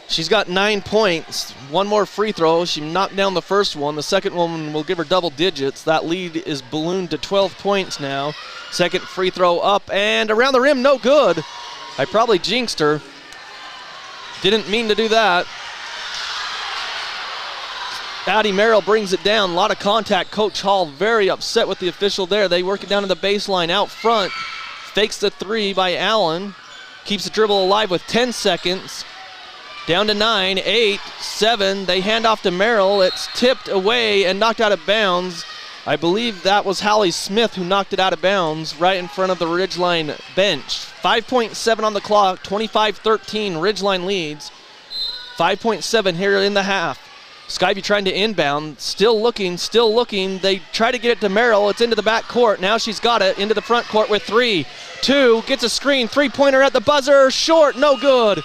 She's got 9 points. One more free throw. She knocked down the first one. The second one will give her double digits. That lead is ballooned to 12 points now. Second free throw up and around the rim, no good. I probably jinxed her. Didn't mean to do that. Addie Merrill brings it down. A lot of contact. Coach Hall very upset with the official there. They work it down to the baseline out front. Fakes the 3 by Allen. keeps the dribble alive with 10 seconds. Down to 9, 8, 7. They hand off to Merrill. It's tipped away and knocked out of bounds. I believe that was Hallie Smith who knocked it out of bounds right in front of the Ridgeline bench. 5.7 on the clock, 25-13, Ridgeline leads. 5.7 here in the half. Skyview trying to inbound, still looking. They try to get it to Merrill. It's into the back court. Now she's got it into the front court with 3, 2, gets a screen, three-pointer at the buzzer, short, no good.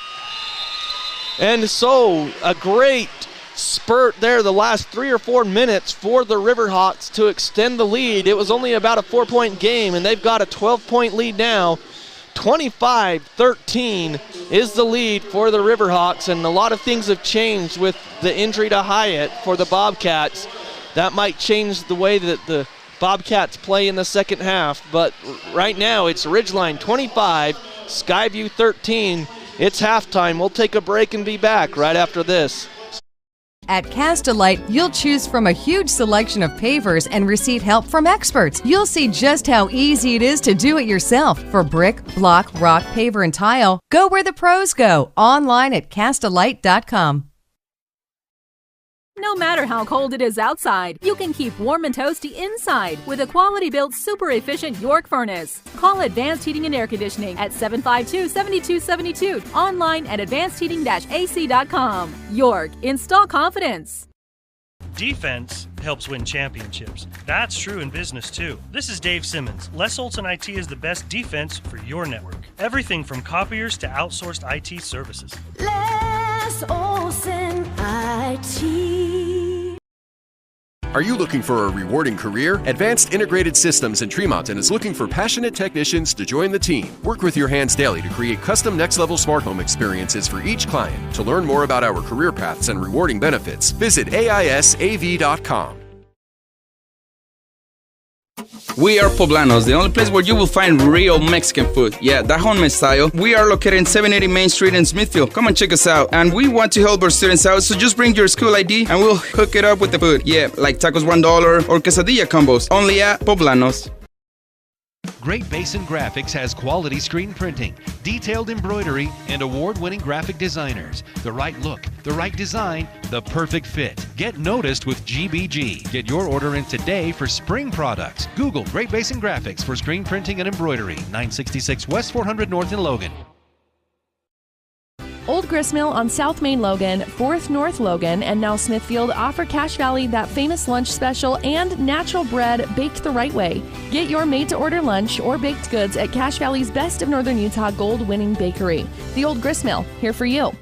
And so a great spurt there the last 3 or 4 minutes for the Riverhawks to extend the lead. It was only about a 4-point game, and they've got a 12-point lead now. 25-13 is the lead for the Riverhawks, and a lot of things have changed with the injury to Hyatt for the Bobcats. That might change the way that the Bobcats play in the second half, but right now it's Ridgeline 25, Skyview 13. It's halftime. We'll take a break and be back right after this. At Cast-A-Lite, you'll choose from a huge selection of pavers and receive help from experts. You'll see just how easy it is to do it yourself. For brick, block, rock, paver, and tile, go where the pros go. Online at castalite.com. No matter how cold it is outside, you can keep warm and toasty inside with a quality-built, super-efficient York furnace. Call Advanced Heating and Air Conditioning at 752-7272. Online at advancedheating-ac.com. York, install confidence. Defense helps win championships. That's true in business too. This is Dave Simmons. Les Olson IT is the best defense for your network. Everything from copiers to outsourced IT services. Les Olson IT. Are you looking for a rewarding career? Advanced Integrated Systems in Tremont is looking for passionate technicians to join the team. Work with your hands daily to create custom next-level smart home experiences for each client. To learn more about our career paths and rewarding benefits, visit AISAV.com. We are Poblanos, the only place where you will find real Mexican food. Yeah, Dajon style. We are located in 780 Main Street in Smithfield. Come and check us out. And we want to help our students out, so just bring your school ID and we'll hook it up with the food. Yeah, like tacos $1 or quesadilla combos. Only at Poblanos. Great Basin Graphics has quality screen printing, detailed embroidery, and award-winning graphic designers. The right look, the right design, the perfect fit. Get noticed with GBG. Get your order in today for spring products. Google Great Basin Graphics for screen printing and embroidery. 966 West 400 North in Logan. Old Gristmill on South Main Logan, 4th North Logan, and now Smithfield offer Cache Valley that famous lunch special and natural bread baked the right way. Get your made-to-order lunch or baked goods at Cache Valley's Best of Northern Utah gold-winning bakery. The Old Gristmill, here for you.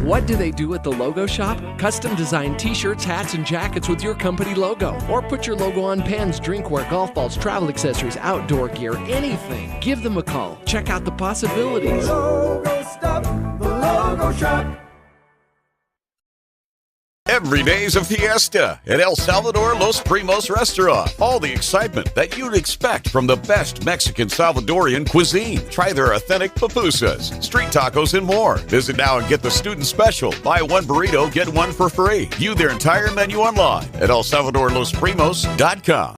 What do they do at the Logo Shop? Custom design t-shirts, hats, and jackets with your company logo. Or put your logo on pens, drinkware, golf balls, travel accessories, outdoor gear, anything. Give them a call. Check out the possibilities. Logo Stuff, the Logo Shop. Every day's a fiesta at El Salvador Los Primos Restaurant. All the excitement that you'd expect from the best Mexican Salvadorian cuisine. Try their authentic pupusas, street tacos, and more. Visit now and get the student special. Buy one burrito, get one for free. View their entire menu online at ElSalvadorLosPrimos.com.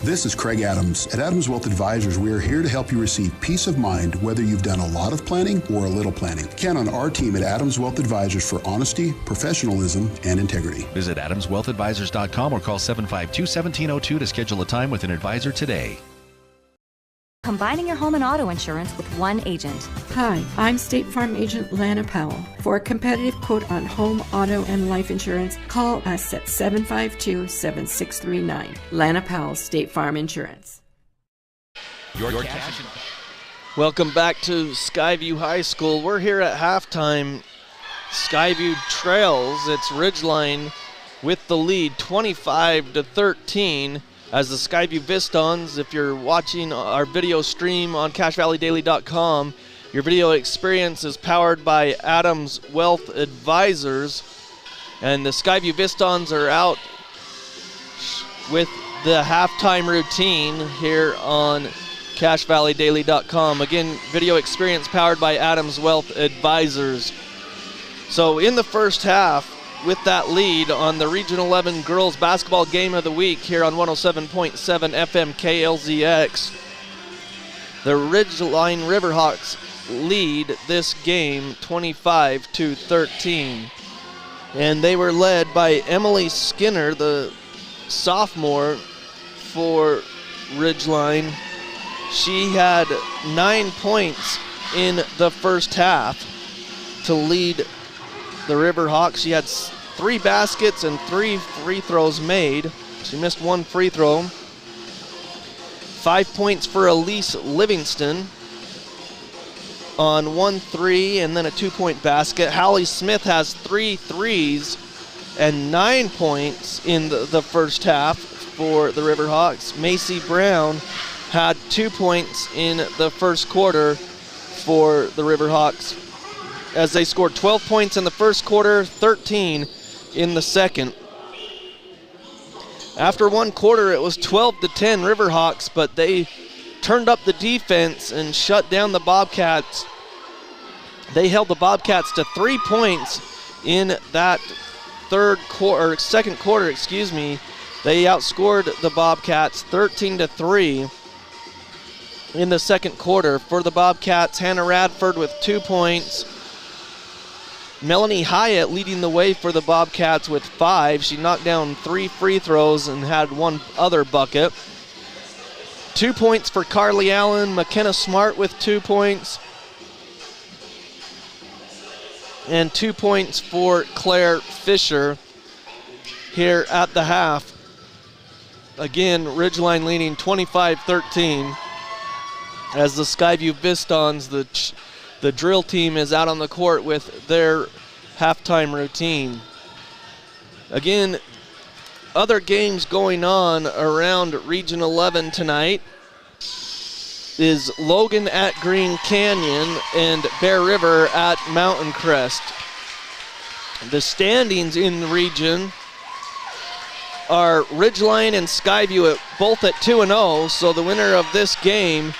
This is Craig Adams. At Adams Wealth Advisors, we are here to help you receive peace of mind whether you've done a lot of planning or a little planning. Count on our team at Adams Wealth Advisors for honesty, professionalism, and integrity. Visit AdamsWealthAdvisors.com or call 752-1702 to schedule a time with an advisor today. Combining your home and auto insurance with one agent. Hi, I'm State Farm Agent Lana Powell. For a competitive quote on home, auto, and life insurance, call us at 752-7639. Lana Powell, State Farm Insurance. Your cash. Welcome back to Skyview High School. We're here at halftime. Skyview trails. It's Ridgeline with the lead, 25-13. As the Skyview Vistons, if you're watching our video stream on CacheValleyDaily.com, your video experience is powered by Adams Wealth Advisors. And the Skyview Vistons are out with the halftime routine here on CacheValleyDaily.com. Again, video experience powered by Adams Wealth Advisors. So in the first half, with that lead on the Region 11 Girls Basketball Game of the Week here on 107.7 FM KLZX. The Ridgeline Riverhawks lead this game 25-13. And they were led by Emily Skinner, the sophomore for Ridgeline. She had 9 points in the first half to lead the Riverhawks. She had 3 baskets and 3 free throws made. She missed 1 free throw. 5 points for Elise Livingston on 1 3 and then a 2-point basket. Hallie Smith has 3 threes and 9 points in the first half for the Riverhawks. Macy Brown had 2 points in the first quarter for the Riverhawks, as they scored 12 points in the first quarter, 13 in the second. After 1 quarter, it was 12-10 Riverhawks, but they turned up the defense and shut down the Bobcats. They held the Bobcats to 3 points in that second quarter. They outscored the Bobcats 13-3 in the second quarter. For the Bobcats, Hannah Radford with 2 points. Melanie Hyatt leading the way for the Bobcats with 5. She knocked down 3 free throws and had 1 other bucket. 2 points for Carly Allen. McKenna Smart with 2 points. And 2 points for Claire Fisher here at the half. Again, Ridgeline leading 25-13 as the Skyview Pistons, the drill team, is out on the court with their halftime routine. Again, other games going on around Region 11 tonight is Logan at Green Canyon and Bear River at Mountain Crest. The standings in the region are Ridgeline and Skyview both at 2-0, so the winner of this game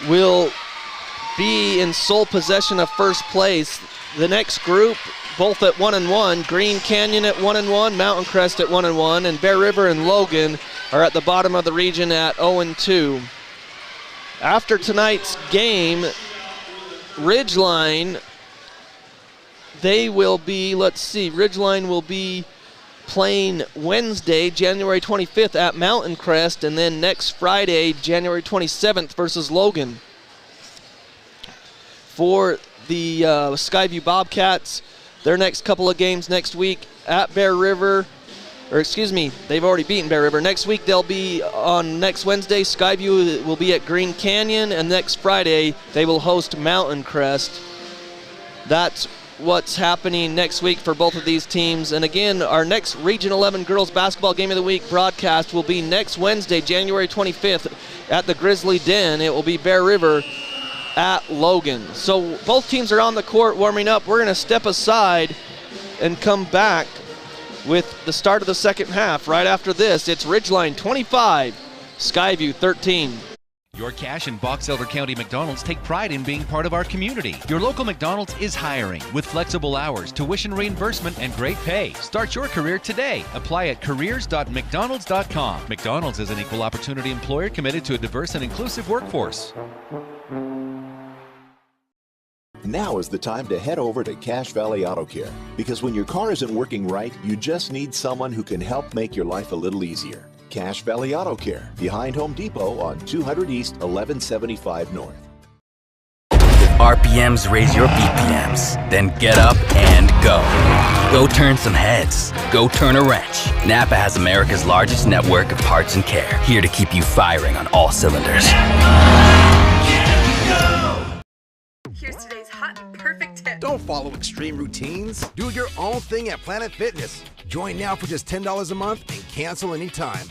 will be in sole possession of first place. The next group, both at 1-1, Green Canyon at 1-1, Mountain Crest at 1-1, and Bear River and Logan are at the bottom of the region at 0-2. After tonight's game, Ridgeline, Ridgeline will be playing Wednesday, January 25th at Mountain Crest, and then next Friday, January 27th versus Logan. For the Skyview Bobcats, their next couple of games next week at Bear River, they've already beaten Bear River. Next week they'll be on next Wednesday. Skyview will be at Green Canyon, and next Friday they will host Mountain Crest. That's what's happening next week for both of these teams. And again, our next Region 11 Girls Basketball Game of the Week broadcast will be next Wednesday, January 25th at the Grizzly Den. It will be Bear River at Logan. So both teams are on the court warming up. We're going to step aside and come back with the start of the second half. Right after this, it's Ridgeline 25, Skyview 13. Your Cache and Box Elder County McDonald's take pride in being part of our community. Your local McDonald's is hiring with flexible hours, tuition reimbursement, and great pay. Start your career today. Apply at careers.mcdonalds.com. McDonald's is an equal opportunity employer committed to a diverse and inclusive workforce. Now is the time to head over to Cache Valley Auto Care, because when your car isn't working right, you just need someone who can help make your life a little easier. Cache Valley Auto Care, behind Home Depot on 200 East, 1175 North. If RPMs raise your BPMs, then get up and go. Go turn some heads. Go turn a wrench. Napa has America's largest network of parts and care, here to keep you firing on all cylinders. Here's today's hot and perfect tip. Don't follow extreme routines. Do your own thing at Planet Fitness. Join now for just $10 a month and cancel anytime.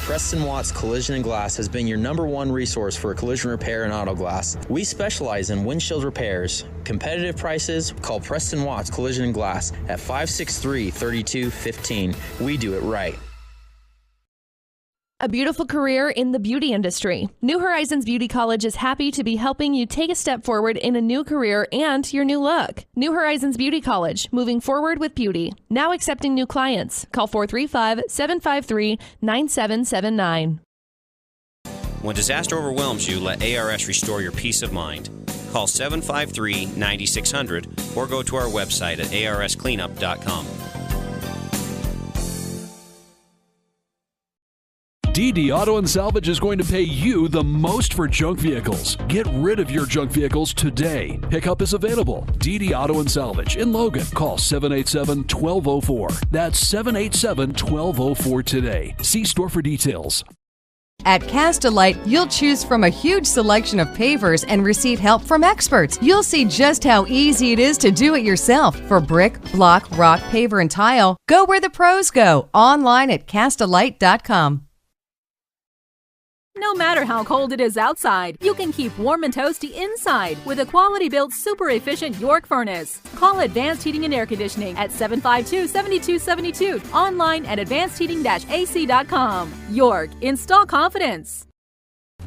Preston Watts Collision and Glass has been your #1 resource for collision repair and auto glass. We specialize in windshield repairs. Competitive prices, call Preston Watts Collision and Glass at 563-3215. We do it right. A beautiful career in the beauty industry. New Horizons Beauty College is happy to be helping you take a step forward in a new career and your new look. New Horizons Beauty College, moving forward with beauty. Now accepting new clients. Call 435-753-9779. When disaster overwhelms you, let ARS restore your peace of mind. Call 753-9600 or go to our website at arscleanup.com. DD Auto and Salvage is going to pay you the most for junk vehicles. Get rid of your junk vehicles today. Pickup is available. DD Auto and Salvage in Logan. Call 787-1204. That's 787-1204 today. See store for details. At Cast-A-Lite, you'll choose from a huge selection of pavers and receive help from experts. You'll see just how easy it is to do it yourself. For brick, block, rock, paver, and tile, go where the pros go. Online at castalite.com. No matter how cold it is outside, you can keep warm and toasty inside with a quality-built, super-efficient York furnace. Call Advanced Heating and Air Conditioning at 752-7272. Online at advancedheating-ac.com. York, install confidence.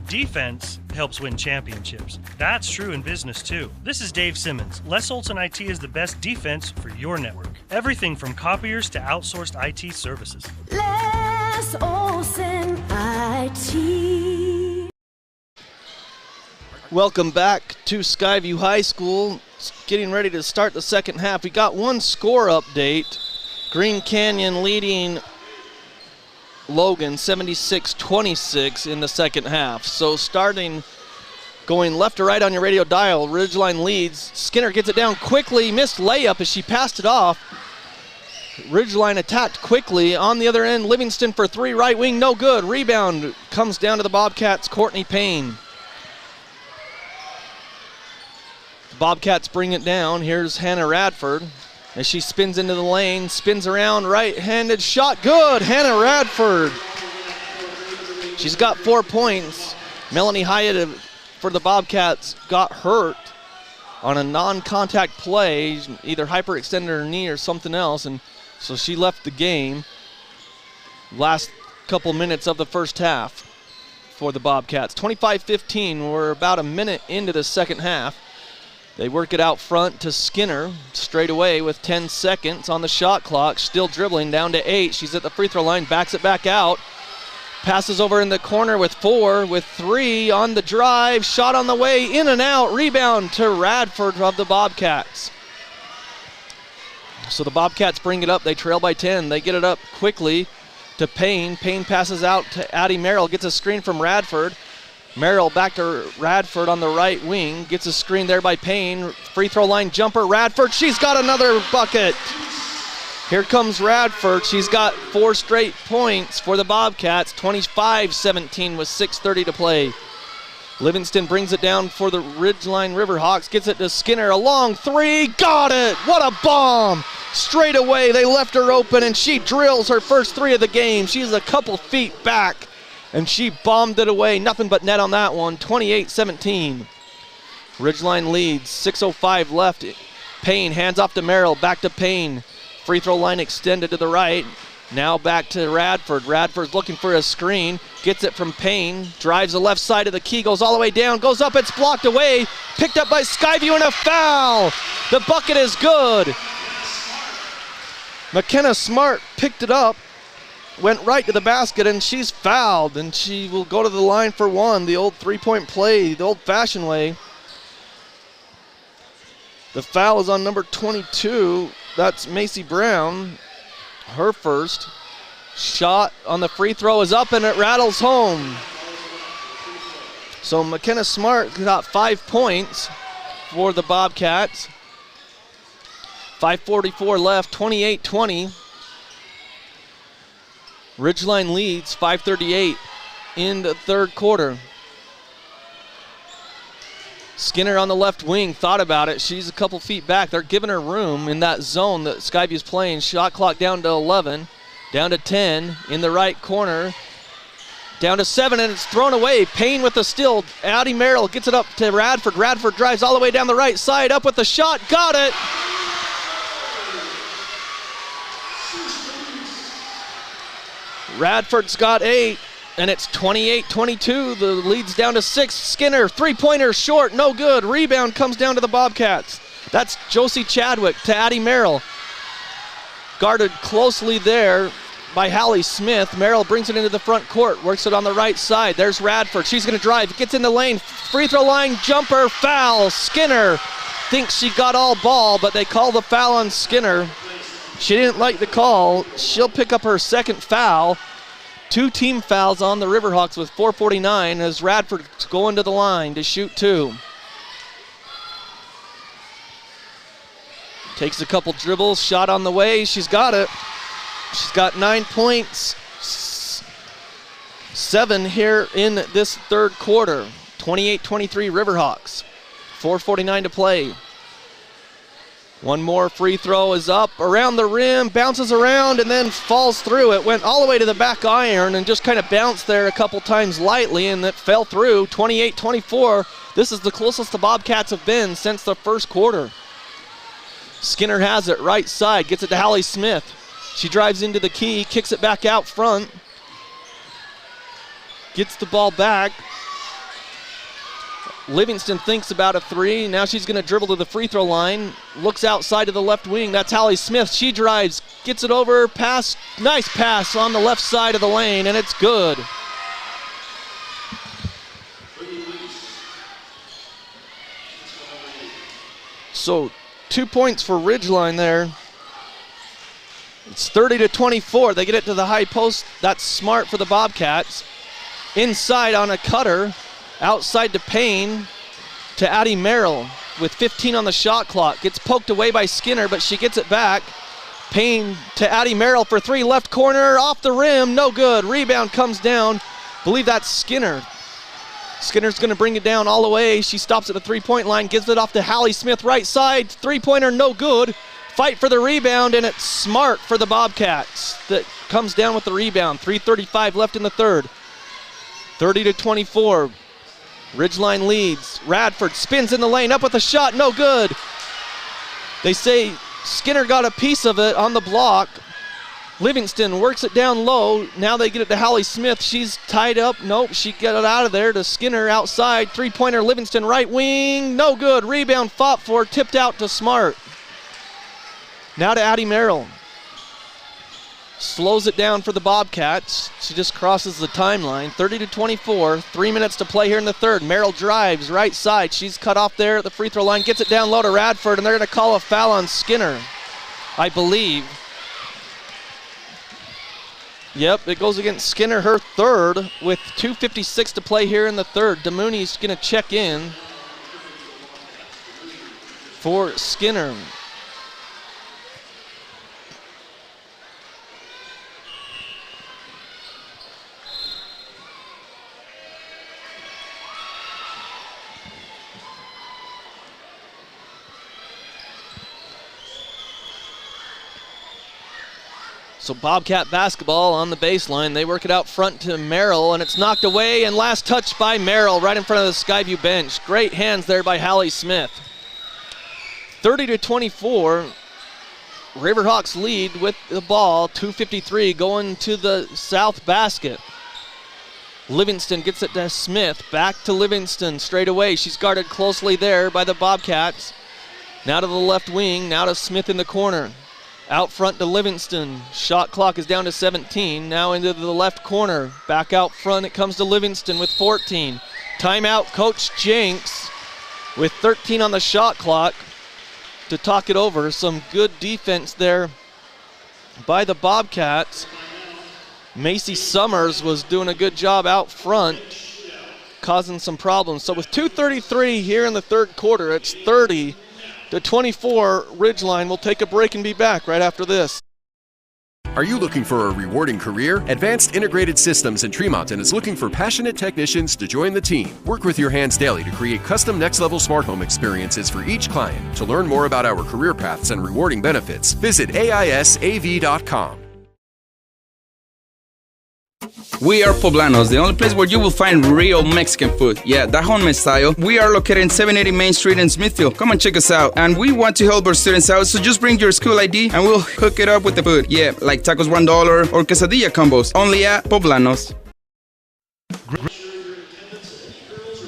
Defense helps win championships. That's true in business too. This is Dave Simmons. Les Olson IT is the best defense for your network. Everything from copiers to outsourced IT services. Les Olson IT. Welcome back to Skyview High School. It's getting ready to start the second half. We got one score update. Green Canyon leading Logan 76-26 in the second half. So going left to right on your radio dial, Ridgeline leads. Skinner gets it down quickly, missed layup as she passed it off. Ridgeline attacked quickly. On the other end, Livingston for three, right wing, no good. Rebound comes down to the Bobcats, Courtney Payne. The Bobcats bring it down. Here's Hannah Radford as she spins into the lane, spins around, right-handed shot, good. Hannah Radford. She's got 4 points. Melanie Hyatt for the Bobcats got hurt on a non-contact play, either hyperextended her knee or something else, and so she left the game. Last couple minutes of the first half for the Bobcats. 25-15, we're about a minute into the second half. They work it out front to Skinner, straight away with 10 seconds on the shot clock, still dribbling down to 8. She's at the free throw line, backs it back out. Passes over in the corner with 4, with 3 on the drive, shot on the way, in and out, rebound to Radford of the Bobcats. So the Bobcats bring it up, they trail by 10. They get it up quickly to Payne. Payne passes out to Addie Merrill, gets a screen from Radford. Merrill back to Radford on the right wing, gets a screen there by Payne. Free throw line jumper, Radford, she's got another bucket. Here comes Radford. She's got 4 straight points for the Bobcats. 25-17 with 6:30 to play. Livingston brings it down for the Ridgeline Riverhawks. Gets it to Skinner. A long 3. Got it! What a bomb! Straight away, they left her open, and she drills her first 3 of the game. She's a couple feet back, and she bombed it away. Nothing but net on that one. 28-17. Ridgeline leads. 6:05 left. Payne hands off to Merrill. Back to Payne. Free throw line extended to the right. Now back to Radford. Radford's looking for a screen. Gets it from Payne. Drives the left side of the key. Goes all the way down. Goes up. It's blocked away. Picked up by Skyview and a foul. The bucket is good. McKenna Smart picked it up. Went right to the basket, and she's fouled. And she will go to the line for one. The old three-point play, the old-fashioned way. The foul is on number 22. That's Macy Brown. Her first shot on the free throw is up, and it rattles home. So McKenna Smart got 5 points for the Bobcats. 5:44 left, 28-20. Ridgeline leads, 5:38 in the third quarter. Skinner on the left wing, thought about it. She's a couple feet back. They're giving her room in that zone that Skyview's playing. Shot clock down to 11, down to 10 in the right corner, down to 7, and it's thrown away. Payne with the steal. Addie Merrill gets it up to Radford. Radford drives all the way down the right side, up with the shot, got it. Radford's got 8. and it's 28-22. The lead's down to 6. Skinner, three-pointer short, no good. Rebound comes down to the Bobcats. That's Josie Chadwick to Addie Merrill. Guarded closely there by Hallie Smith. Merrill brings it into the front court, works it on the right side. There's Radford. She's going to drive, gets in the lane. Free throw line, jumper, foul. Skinner thinks she got all ball, but they call the foul on Skinner. She didn't like the call. She'll pick up her second foul. 2 team fouls on the Riverhawks with 4:49 as Radford's going to the line to shoot 2. Takes a couple dribbles, shot on the way, she's got it. She's got 9 points, 7 here in this third quarter. 28-23 Riverhawks, 4:49 to play. One more free throw is up, around the rim, bounces around and then falls through. It went all the way to the back iron and just kind of bounced there a couple times lightly and it fell through. 28-24, this is the closest the Bobcats have been since the first quarter. Skinner has it, right side, gets it to Hallie Smith. She drives into the key, kicks it back out front. Gets the ball back. Livingston thinks about a 3. Now she's going to dribble to the free throw line. Looks outside to the left wing. That's Hallie Smith. She drives, gets it over, pass, nice pass on the left side of the lane, and it's good. So 2 points for Ridgeline there. It's 30-24. They get it to the high post. That's smart for the Bobcats. Inside on a cutter. Outside to Payne, to Addie Merrill with 15 on the shot clock. Gets poked away by Skinner, but she gets it back. Payne to Addie Merrill for 3, left corner, off the rim, no good. Rebound comes down. Believe that's Skinner. Skinner's gonna bring it down all the way. She stops at the 3-point line, gives it off to Hallie Smith, right side. 3-pointer, no good. Fight for the rebound, and it's Smart for the Bobcats that comes down with the rebound. 3:35 left in the third. 30-24. Ridgeline leads. Radford spins in the lane, up with a shot, no good. They say Skinner got a piece of it on the block. Livingston works it down low. Now they get it to Hallie Smith. She's tied up. Nope, she got it out of there to Skinner outside. 3-pointer, Livingston right wing, no good. Rebound fought for, tipped out to Smart. Now to Addie Merrill. Slows it down for the Bobcats. She just crosses the timeline. 30-24, 3 minutes to play here in the third. Merrill drives right side. She's cut off there at the free throw line. Gets it down low to Radford, and they're going to call a foul on Skinner, I believe. Yep, it goes against Skinner, her third, with 2:56 to play here in the third. DeMooney's going to check in for Skinner. So Bobcat basketball on the baseline. They work it out front to Merrill, and it's knocked away, and last touch by Merrill right in front of the Skyview bench. Great hands there by Hallie Smith. 30-24, Riverhawks lead with the ball. 2:53 going to the south basket. Livingston gets it to Smith, back to Livingston straight away. She's guarded closely there by the Bobcats. Now to the left wing, now to Smith in the corner. Out front to Livingston. Shot clock is down to 17. Now into the left corner. Back out front it comes to Livingston with 14. Timeout, Coach Jenks with 13 on the shot clock to talk it over. Some good defense there by the Bobcats. Macy Summers was doing a good job out front, causing some problems. So with 2:33 here in the third quarter, it's 30-24 Ridgeline. We'll take a break and be back right after this. Are you looking for a rewarding career? Advanced Integrated Systems in Tremonton is looking for passionate technicians to join the team. Work with your hands daily to create custom next-level smart home experiences for each client. To learn more about our career paths and rewarding benefits, visit AISAV.com. We are Poblanos, the only place where you will find real Mexican food. Yeah, Dajon style. We are located in 780 Main Street in Smithfield. Come and check us out. And we want to help our students out, so just bring your school ID and we'll hook it up with the food. Yeah, like tacos $1 or quesadilla combos. Only at Poblanos.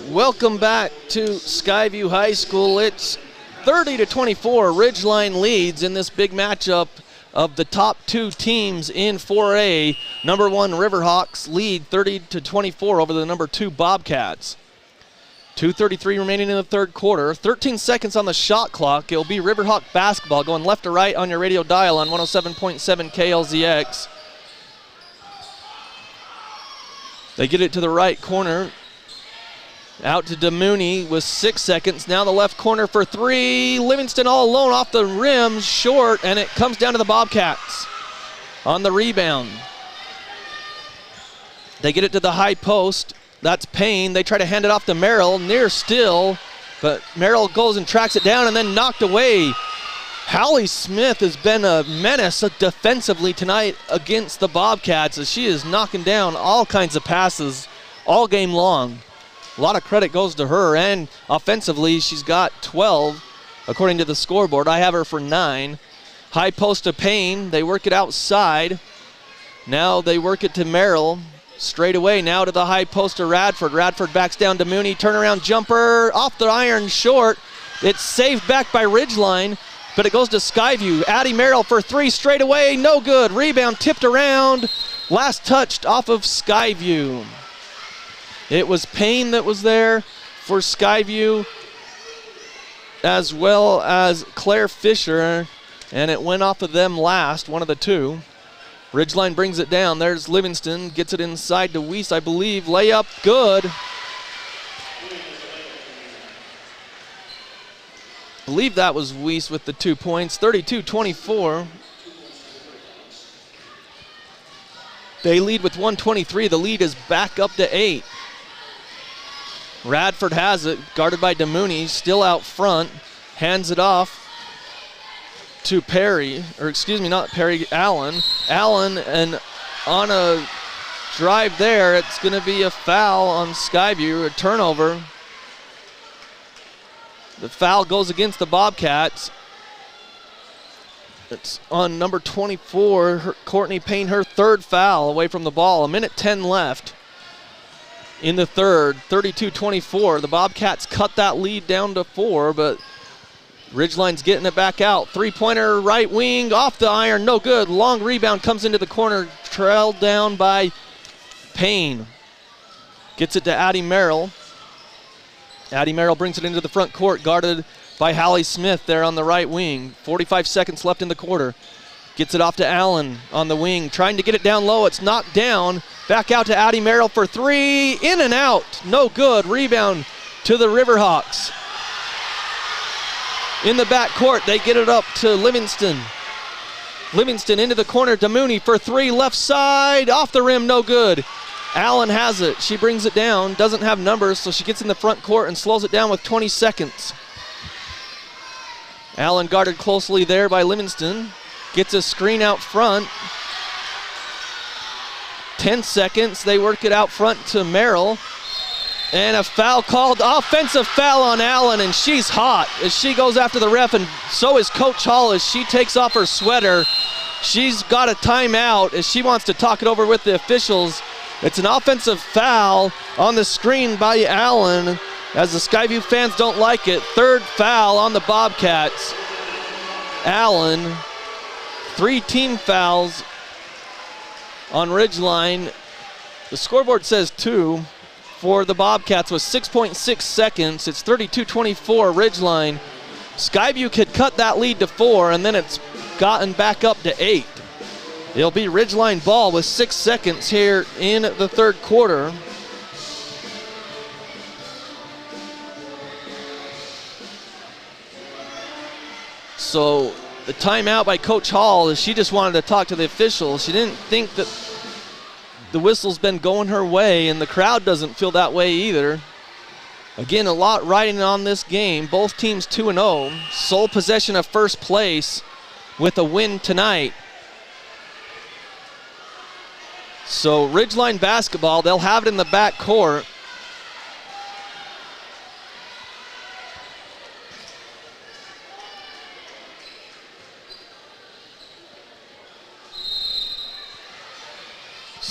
Welcome back to Skyview High School. It's 30-24. Ridgeline leads in this big matchup of the top two teams in 4A. Number 1 Riverhawks lead 30-24 over the number 2 Bobcats. 2:33 remaining in the third quarter. 13 seconds on the shot clock. It'll be Riverhawk basketball going left to right on your radio dial on 107.7 KLZX. They get it to the right corner. Out to DeMooney with 6 seconds. Now the left corner for 3. Livingston all alone off the rim, short, and it comes down to the Bobcats on the rebound. They get it to the high post. That's Payne. They try to hand it off to Merrill, near still, but Merrill goes and tracks it down and then knocked away. Hallie Smith has been a menace defensively tonight against the Bobcats as she is knocking down all kinds of passes all game long. A lot of credit goes to her, and offensively she's got 12 according to the scoreboard. I have her for 9. High post to Payne. They work it outside. Now they work it to Merrill. Straight away now to the high post to Radford. Radford backs down to Mooney. Turnaround jumper off the iron short. It's saved back by Ridgeline, but it goes to Skyview. Addie Merrill for 3 straight away. No good. Rebound tipped around. Last touched off of Skyview. It was Payne that was there for Skyview, as well as Claire Fisher, and it went off of them last, one of the two. Ridgeline brings it down. There's Livingston, gets it inside to Weiss, I believe. Layup, good. I believe that was Weiss with the 2 points. 32-24. They lead with 1:23. The lead is back up to 8. Radford has it, guarded by DeMooney, still out front. Hands it off to Perry, or excuse me, not Perry, Allen. Allen, and on a drive there, it's going to be a foul on Skyview, a turnover. The foul goes against the Bobcats. It's on number 24, Courtney Payne, her 3rd foul away from the ball. 1:10 left in the third, 32-24. The Bobcats cut that lead down to 4, but Ridgeline's getting it back out. 3-pointer right wing, off the iron, no good. Long rebound comes into the corner, trailed down by Payne. Gets it to Addie Merrill. Addie Merrill brings it into the front court, guarded by Hallie Smith there on the right wing. 45 seconds left in the quarter. Gets it off to Allen on the wing, trying to get it down low. It's knocked down. Back out to Addie Merrill for 3. In and out. No good. Rebound to the Riverhawks. In the back court, they get it up to Livingston. Livingston into the corner. DeMooney for 3. Left side. Off the rim. No good. Allen has it. She brings it down. Doesn't have numbers, so she gets in the front court and slows it down with 20 seconds. Allen guarded closely there by Livingston. Gets a screen out front. 10 seconds. They work it out front to Merrill. And a foul called, offensive foul on Allen, and she's hot as she goes after the ref, and so is Coach Hall as she takes off her sweater. She's got a timeout as she wants to talk it over with the officials. It's an offensive foul on the screen by Allen, as the Skyview fans don't like it. 3rd foul on the Bobcats. Allen, 3 team fouls on Ridgeline. The scoreboard says 2 for the Bobcats with 6.6 seconds. It's 32-24 Ridgeline. Skyview could cut that lead to 4, and then it's gotten back up to 8. It'll be Ridgeline ball with 6 seconds here in the third quarter. So the timeout by Coach Hall is she just wanted to talk to the officials. She didn't think that the whistle's been going her way, and the crowd doesn't feel that way either. Again, a lot riding on this game. Both teams 2-0. Sole possession of first place with a win tonight. So Ridgeline basketball, they'll have it in the back court.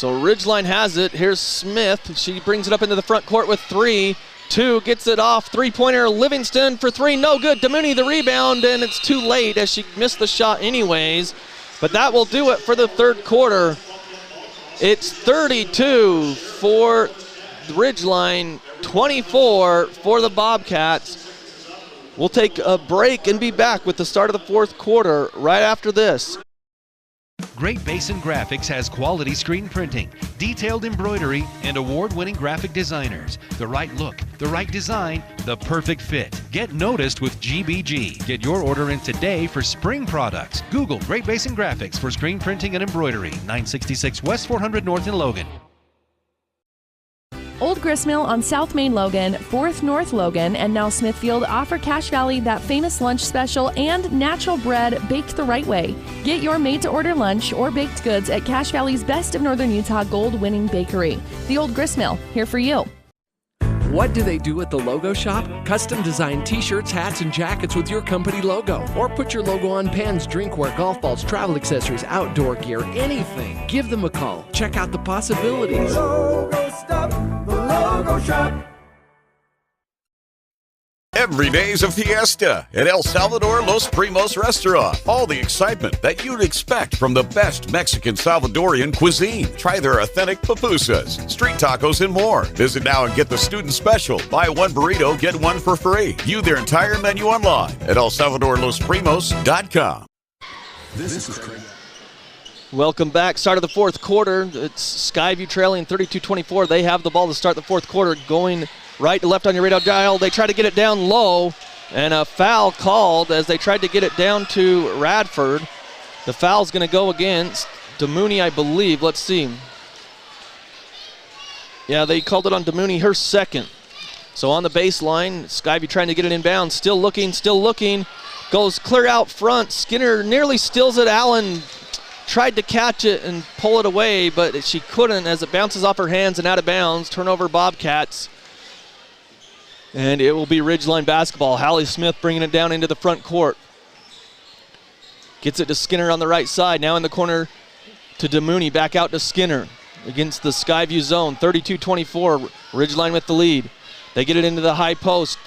So Ridgeline has it. Here's Smith. She brings it up into the front court with 3. 2, gets it off. Three-pointer, Livingston for 3. No good. Demooney the rebound, and it's too late as she missed the shot anyways. But that will do it for the third quarter. It's 32 for Ridgeline, 24 for the Bobcats. We'll take a break and be back with the start of the fourth quarter right after this. Great Basin Graphics has quality screen printing, detailed embroidery, and award-winning graphic designers. The right look, the right design, the perfect fit. Get noticed with GBG. Get your order in today for spring products. Google Great Basin Graphics for screen printing and embroidery. 966 West 400 North in Logan. Old Gristmill on South Main Logan, 4th North Logan, and now Smithfield offer Cache Valley that famous lunch special and natural bread baked the right way. Get your made-to-order lunch or baked goods at Cache Valley's Best of Northern Utah gold-winning bakery. The Old Gristmill, here for you. What do they do at the Logo Shop? Custom design t-shirts, hats, and jackets with your company logo. Or put your logo on pens, drinkware, golf balls, travel accessories, outdoor gear, anything. Give them a call. Check out the possibilities. Logo Stop, the Logo Shop. Every day's a fiesta at El Salvador Los Primos Restaurant. All the excitement that you'd expect from the best Mexican Salvadorian cuisine. Try their authentic pupusas, street tacos, and more. Visit now and get the student special. Buy one burrito, get one for free. View their entire menu online at ElSalvadorLosPrimos.com. This is Craig. Welcome back. Start of the fourth quarter. It's Skyview trailing 32-24. They have the ball to start the fourth quarter, going right to left on your radar dial. They try to get it down low, and a foul called as they tried to get it down to Radford. The foul's going to go against Demooney, I believe. Let's see. Yeah, they called it on Demooney, her second. So on the baseline, Skyview trying to get it inbound. Still looking. Goes clear out front. Skinner nearly steals it. Allen tried to catch it and pull it away, but she couldn't as it bounces off her hands and out of bounds. Turnover Bobcats. And it will be Ridgeline basketball. Hallie Smith bringing it down into the front court. Gets it to Skinner on the right side. Now in the corner to Demooney. Back out to Skinner against the Skyview zone. 32-24. Ridgeline with the lead. They get it into the high post.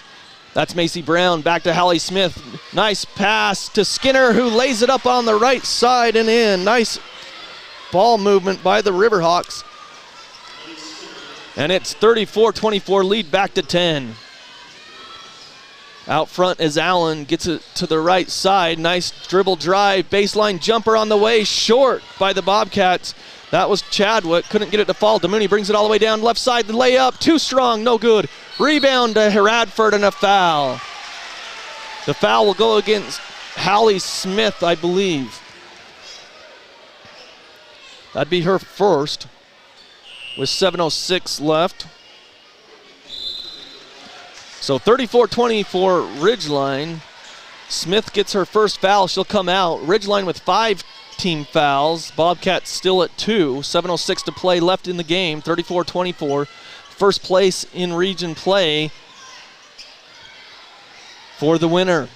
That's Macy Brown. Back to Hallie Smith. Nice pass to Skinner, who lays it up on the right side and in. Nice ball movement by the Riverhawks. And it's 34-24, lead back to 10. Out front is Allen, gets it to the right side. Nice dribble drive, baseline jumper on the way, short by the Bobcats. That was Chadwick, couldn't get it to fall. Demooney brings it all the way down left side, the layup, too strong, no good. Rebound to Radford and a foul. The foul will go against Hallie Smith, I believe. That'd be her first with 7:06 left. So 34-24 Ridgeline. Smith gets her first foul. She'll come out. Ridgeline with 5 team fouls. Bobcats still at 2. 7:06 to play left in the game. 34-24. First place in region play for the winner.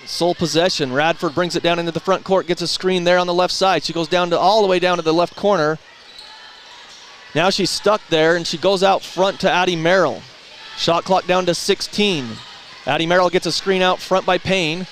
Sole possession. Radford brings it down into the front court. Gets a screen there on the left side. She goes down to all the way down to the left corner. Now she's stuck there, and she goes out front to Addie Merrill. Shot clock down to 16. Addie Merrill gets a screen out front by Payne.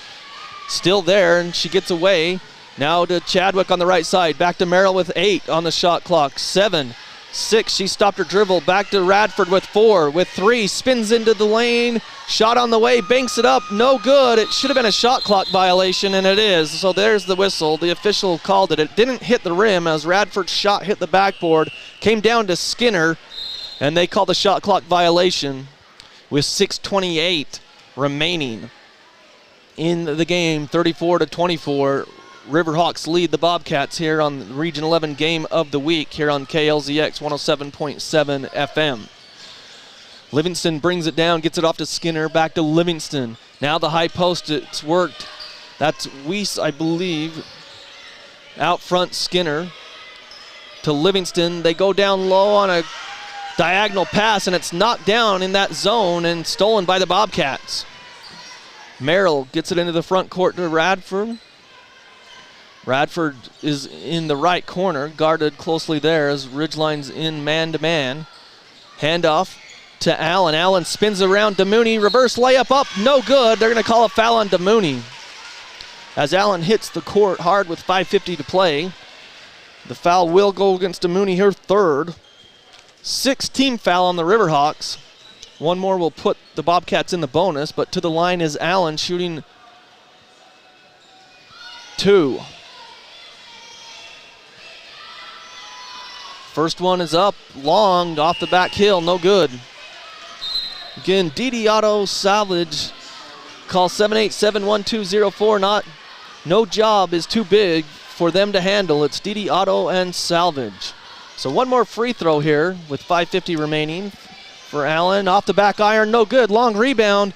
Still there, and she gets away. Now to Chadwick on the right side. Back to Merrill with 8 on the shot clock. 7, 6, she stopped her dribble. Back to Radford with 4, with 3. Spins into the lane. Shot on the way, banks it up. No good. It should have been a shot clock violation, and it is. So there's the whistle. The official called it. It didn't hit the rim as Radford's shot hit the backboard. Came down to Skinner, and they called the shot clock violation with 6:28 remaining in the game. 34-24. Riverhawks lead the Bobcats here on the Region 11 Game of the Week here on KLZX 107.7 FM. Livingston brings it down, gets it off to Skinner, back to Livingston. Now the high post, it's worked. That's Weiss, I believe. Out front, Skinner to Livingston. They go down low on a diagonal pass, and it's knocked down in that zone and stolen by the Bobcats. Merrill gets it into the front court to Radford. Radford is in the right corner, guarded closely there as Ridgeline's in man-to-man. Handoff to Allen. Allen spins around DeMooney. Reverse layup up, no good. They're going to call a foul on DeMooney as Allen hits the court hard with 5:50 to play. The foul will go against DeMooney, her third. 6-team foul on the Riverhawks. One more will put the Bobcats in the bonus, but to the line is Allen shooting 2. First one is up, long, off the back heel, no good. Again, DD Auto Salvage. Call 787-1204. No job is too big for them to handle. It's DD Auto and Salvage. So one more free throw here with 5:50 remaining for Allen. Off the back iron, no good. Long rebound,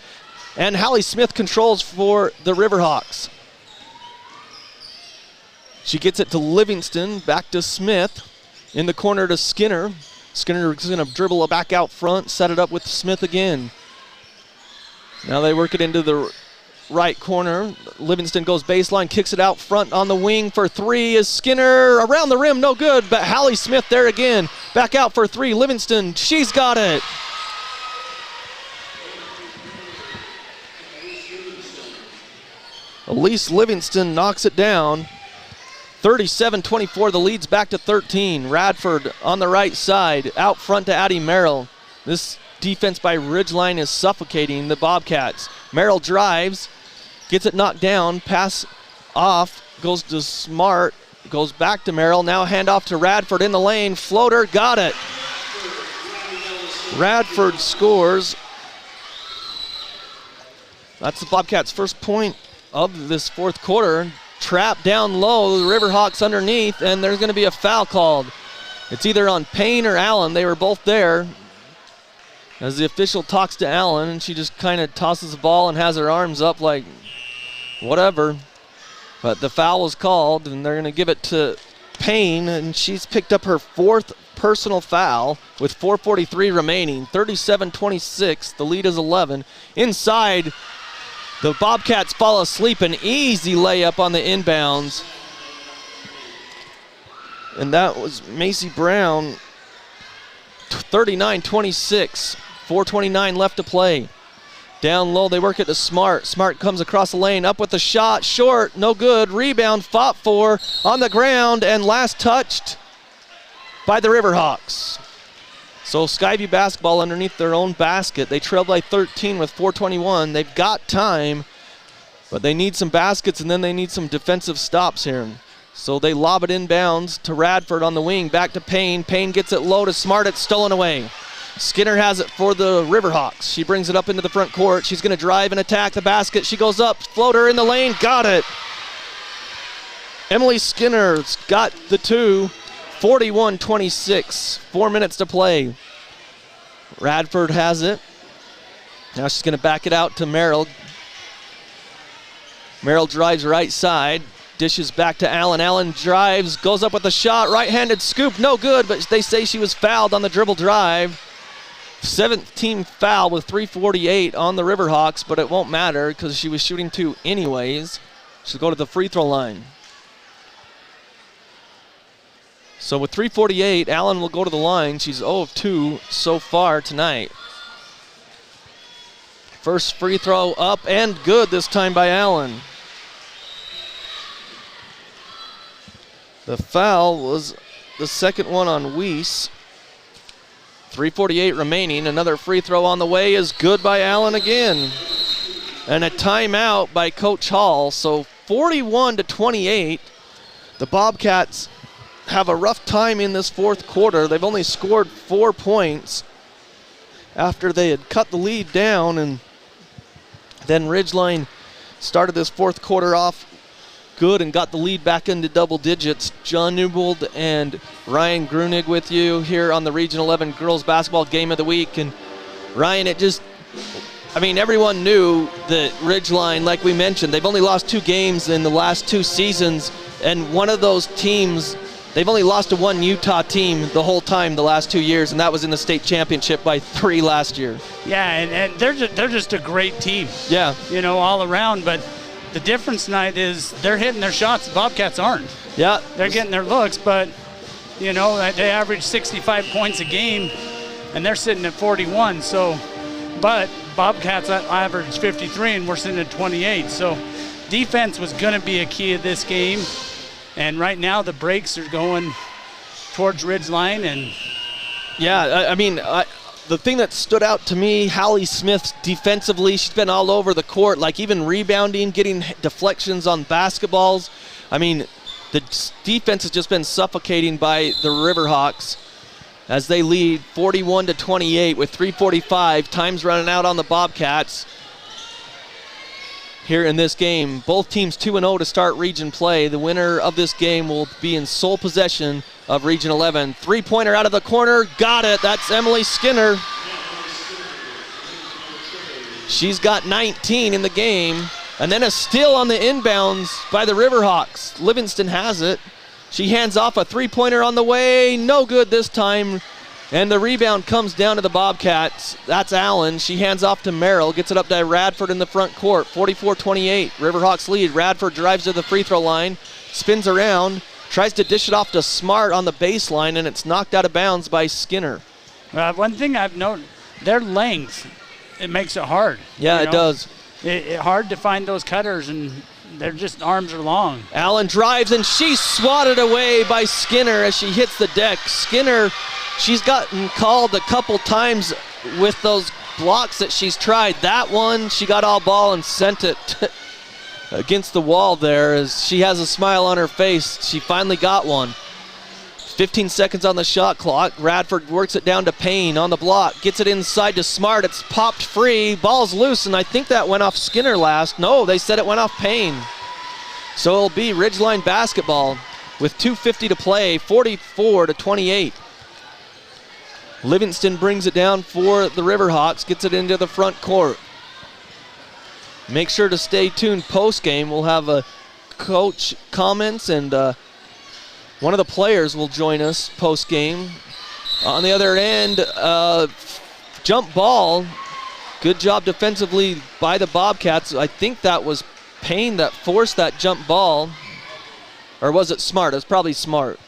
and Hallie Smith controls for the Riverhawks. She gets it to Livingston, back to Smith. In the corner to Skinner. Skinner is going to dribble it back out front, set it up with Smith again. Now they work it into the right corner. Livingston goes baseline, kicks it out front on the wing for 3 is Skinner. Around the rim, no good, but Hallie Smith there again. Back out for 3, Livingston, she's got it. Elise Livingston knocks it down. 37-24, the lead's back to 13. Radford on the right side, out front to Addie Merrill. This defense by Ridgeline is suffocating the Bobcats. Merrill drives, gets it knocked down, pass off, goes to Smart, goes back to Merrill, now handoff to Radford in the lane, floater, got it. Radford scores. That's the Bobcats' first point of this fourth quarter. Trap down low, the Riverhawks underneath, and there's going to be a foul called. It's either on Payne or Allen. They were both there. As the official talks to Allen, and she just kind of tosses the ball and has her arms up like whatever. But the foul was called, and they're going to give it to Payne, and she's picked up her 4th personal foul with 4:43 remaining. 37-26, the lead is 11. Inside, the Bobcats fall asleep, an easy layup on the inbounds. And that was Macy Brown, 39-26, 4:29 left to play. Down low, they work it to Smart. Smart comes across the lane, up with the shot, short, no good. Rebound, fought for, on the ground, and last touched by the Riverhawks. So Skyview basketball underneath their own basket. They trail by 13 with 4:21. They've got time, but they need some baskets, and then they need some defensive stops here. So they lob it inbounds to Radford on the wing, back to Payne. Payne gets it low to Smart, it's stolen away. Skinner has it for the Riverhawks. She brings it up into the front court. She's going to drive and attack the basket. She goes up, floater in the lane, got it. Emily Skinner's got the 2. 41-26, 4 minutes to play. Radford has it. Now she's going to back it out to Merrill. Merrill drives right side, dishes back to Allen. Allen drives, goes up with a shot, right-handed scoop, no good, but they say she was fouled on the dribble drive. 7th team foul with 3:48 on the Riverhawks, but it won't matter because she was shooting 2 anyways. She'll go to the free throw line. So with 3:48, Allen will go to the line. She's 0 of 2 so far tonight. First free throw up and good this time by Allen. The foul was the second one on Weiss. 3:48 remaining. Another free throw on the way is good by Allen again. And a timeout by Coach Hall. So 41-28. The Bobcats have a rough time in this fourth quarter. They've only scored 4 points after they had cut the lead down, and then Ridgeline started this fourth quarter off good and got the lead back into double digits. John Newbold and Ryan Grunig with you here on the Region 11 Girls Basketball Game of the Week. And Ryan, everyone knew that Ridgeline, like we mentioned, they've only lost 2 games in the last 2 seasons, and one of those teams, they've only lost to one Utah team the whole time the last 2 years, and that was in the state championship by 3 last year. Yeah, and they're just a great team. Yeah. All around. But the difference tonight is they're hitting their shots. The Bobcats aren't. Yeah. They're getting their looks, but, you know, they average 65 points a game, and they're sitting at 41. So, but Bobcats average 53, and we're sitting at 28. So defense was going to be a key of this game. And right now the breaks are going towards Ridgeline. And yeah, I mean, the thing that stood out to me, Hallie Smith defensively, she's been all over the court, like even rebounding, getting deflections on basketballs. I mean, the defense has just been suffocating by the Riverhawks as they lead 41-28 with 3:45. Time's running out on the Bobcats here in this game. Both teams 2-0 to start region play. The winner of this game will be in sole possession of Region 11. Three-pointer out of the corner. Got it. That's Emily Skinner. She's got 19 in the game. And then a steal on the inbounds by the Riverhawks. Livingston has it. She hands off a three-pointer on the way. No good this time. And the rebound comes down to the Bobcats. That's Allen. She hands off to Merrill. Gets it up to Radford in the front court. 44-28. Riverhawks lead. Radford drives to the free throw line. Spins around. Tries to dish it off to Smart on the baseline, and it's knocked out of bounds by Skinner. One thing I've noted, their length, it makes it hard. Yeah, it does. It's hard to find those cutters, and their just arms are long. Allen drives, and she's swatted away by Skinner as she hits the deck. Skinner, she's gotten called a couple times with those blocks that she's tried. That one, she got all ball and sent it against the wall there as she has a smile on her face. She finally got one. 15 seconds on the shot clock. Radford works it down to Payne on the block. Gets it inside to Smart. It's popped free. Ball's loose, and I think that went off Skinner last. No, they said it went off Payne. So it'll be Ridgeline basketball with 2:50 to play, 44-28. Livingston brings it down for the Riverhawks. Gets it into the front court. Make sure to stay tuned post-game. We'll have coach comments, and one of the players will join us post-game. On the other end, jump ball. Good job defensively by the Bobcats. I think that was Payne that forced that jump ball. Or was it Smart? It was probably Smart.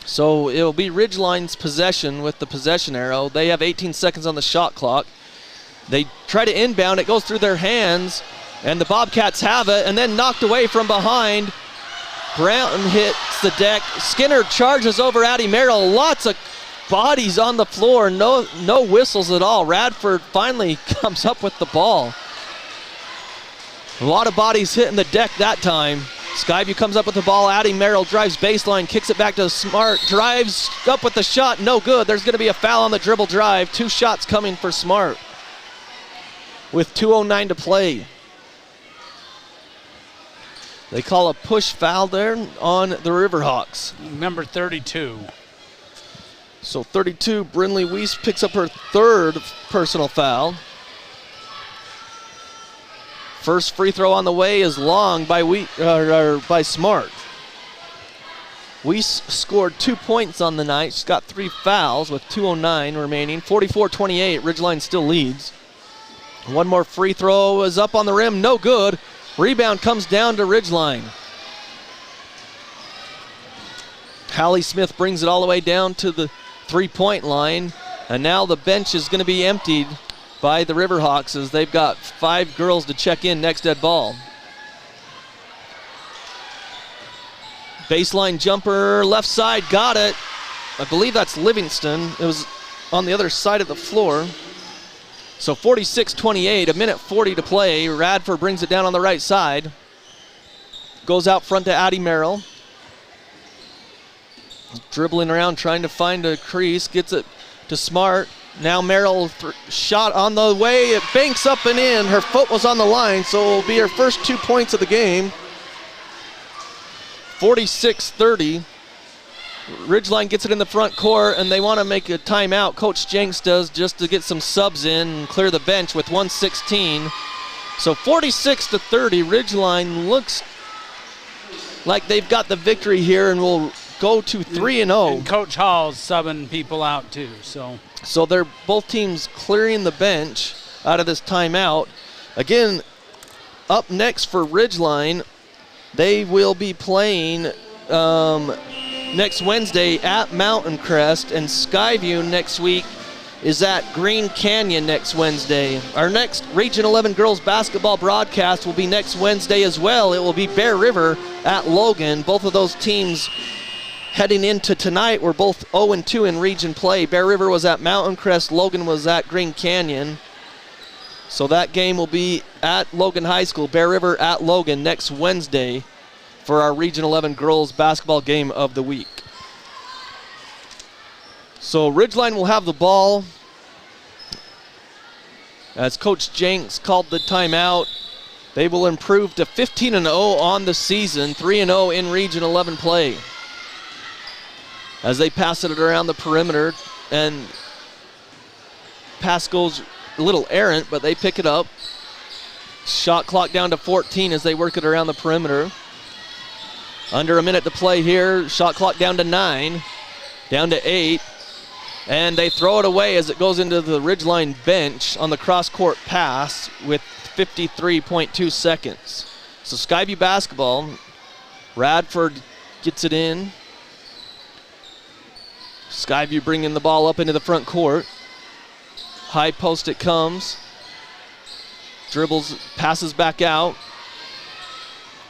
So it'll be Ridgeline's possession with the possession arrow. They have 18 seconds on the shot clock. They try to inbound. It goes through their hands, and the Bobcats have it, and then knocked away from behind. Brown hits the deck. Skinner charges over Addie Merrill. Lots of bodies on the floor. No whistles at all. Radford finally comes up with the ball. A lot of bodies hitting the deck that time. Skyview comes up with the ball. Addie Merrill drives baseline, kicks it back to Smart, drives up with the shot. No good. There's going to be a foul on the dribble drive. 2 shots coming for Smart with 2:09 to play. They call a push foul there on the Riverhawks. Number 32. So 32, Brinley Weiss picks up her 3rd personal foul. First free throw on the way is long by by Smart. Weiss scored 2 points on the night. She's got 3 fouls with 2:09 remaining. 44-28, Ridgeline still leads. One more free throw is up on the rim, no good. Rebound comes down to Ridgeline. Hallie Smith brings it all the way down to the 3-point line, and now the bench is going to be emptied by the Riverhawks as they've got 5 girls to check in next dead ball. Baseline jumper, left side, got it. I believe that's Livingston. It was on the other side of the floor. So 46-28, a minute 40 to play. Radford brings it down on the right side. Goes out front to Addie Merrill. Dribbling around, trying to find a crease. Gets it to Smart. Now Merrill shot on the way. It banks up and in. Her foot was on the line, so it'll be her first 2 points of the game. 46-30. Ridgeline gets it in the front court, and they want to make a timeout. Coach Jenks does, just to get some subs in and clear the bench with 1:16. So 46-30, Ridgeline looks like they've got the victory here and will go to 3-0. And Coach Hall's subbing people out too. So they're both teams clearing the bench out of this timeout. Again, up next for Ridgeline, they will be playing next Wednesday at Mountain Crest, and Skyview next week is at Green Canyon next Wednesday. Our next Region 11 girls basketball broadcast will be next Wednesday as well. It will be Bear River at Logan. Both of those teams heading into tonight were both 0-2 in region play. Bear River was at Mountain Crest, Logan was at Green Canyon. So that game will be at Logan High School, Bear River at Logan next Wednesday for our Region 11 girls basketball game of the week. So Ridgeline will have the ball as Coach Jenks called the timeout. They will improve to 15-0 on the season, 3-0 in Region 11 play. As they pass it around the perimeter, and pass goes a little errant, but they pick it up. Shot clock down to 14 as they work it around the perimeter. Under a minute to play here. Shot clock down to 9, down to 8. And they throw it away as it goes into the Ridgeline bench on the cross-court pass with 53.2 seconds. So Skyview basketball. Radford gets it in. Skyview bringing the ball up into the front court. High post it comes. Dribbles, passes back out.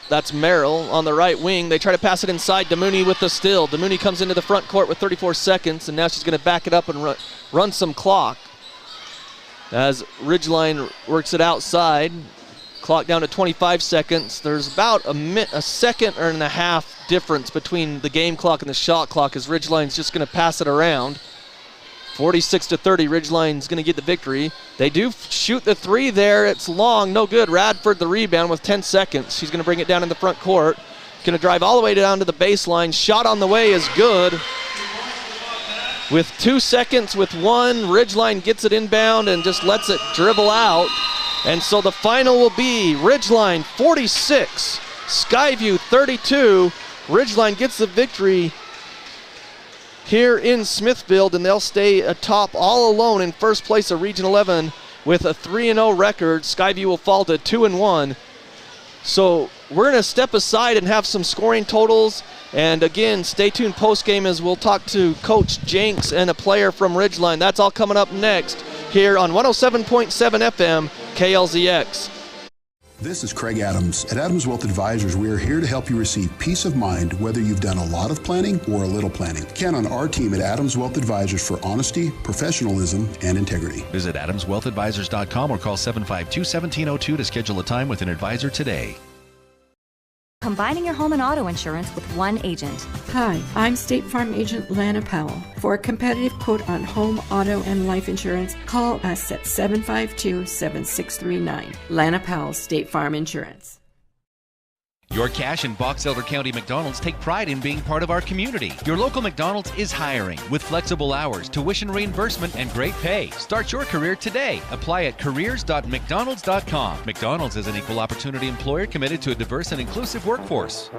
That's Merrill on the right wing. They try to pass it inside. DeMooney with the steal. DeMooney comes into the front court with 34 seconds, and now she's going to back it up and run some clock. As Ridgeline works it outside. Clock down to 25 seconds. There's about a second and a half difference between the game clock and the shot clock as Ridgeline's just going to pass it around. 46-30, Ridgeline's going to get the victory. They do shoot the three there. It's long, no good. Radford the rebound with 10 seconds. She's going to bring it down in the front court. Going to drive all the way down to the baseline. Shot on the way is good. With 2 seconds, with one, Ridgeline gets it inbound and just lets it dribble out. And so the final will be Ridgeline 46, Skyview 32. Ridgeline gets the victory here in Smithfield, and they'll stay atop all alone in first place of Region 11 with a 3-0 record. Skyview will fall to 2-1. So we're going to step aside and have some scoring totals. And again, stay tuned post-game as we'll talk to Coach Jenks and a player from Ridgeline. That's all coming up next here on 107.7 FM KLZX. This is Craig Adams. At Adams Wealth Advisors, we are here to help you receive peace of mind whether you've done a lot of planning or a little planning. Count on our team at Adams Wealth Advisors for honesty, professionalism, and integrity. Visit adamswealthadvisors.com or call 752-1702 to schedule a time with an advisor today. Combining your home and auto insurance with one agent. Hi, I'm State Farm Agent Lana Powell. For a competitive quote on home, auto, and life insurance, call us at 752-7639. Lana Powell, State Farm Insurance. Your Cache and Box Elder County McDonald's take pride in being part of our community. Your local McDonald's is hiring with flexible hours, tuition reimbursement, and great pay. Start your career today. Apply at careers.mcdonalds.com. McDonald's is an equal opportunity employer committed to a diverse and inclusive workforce.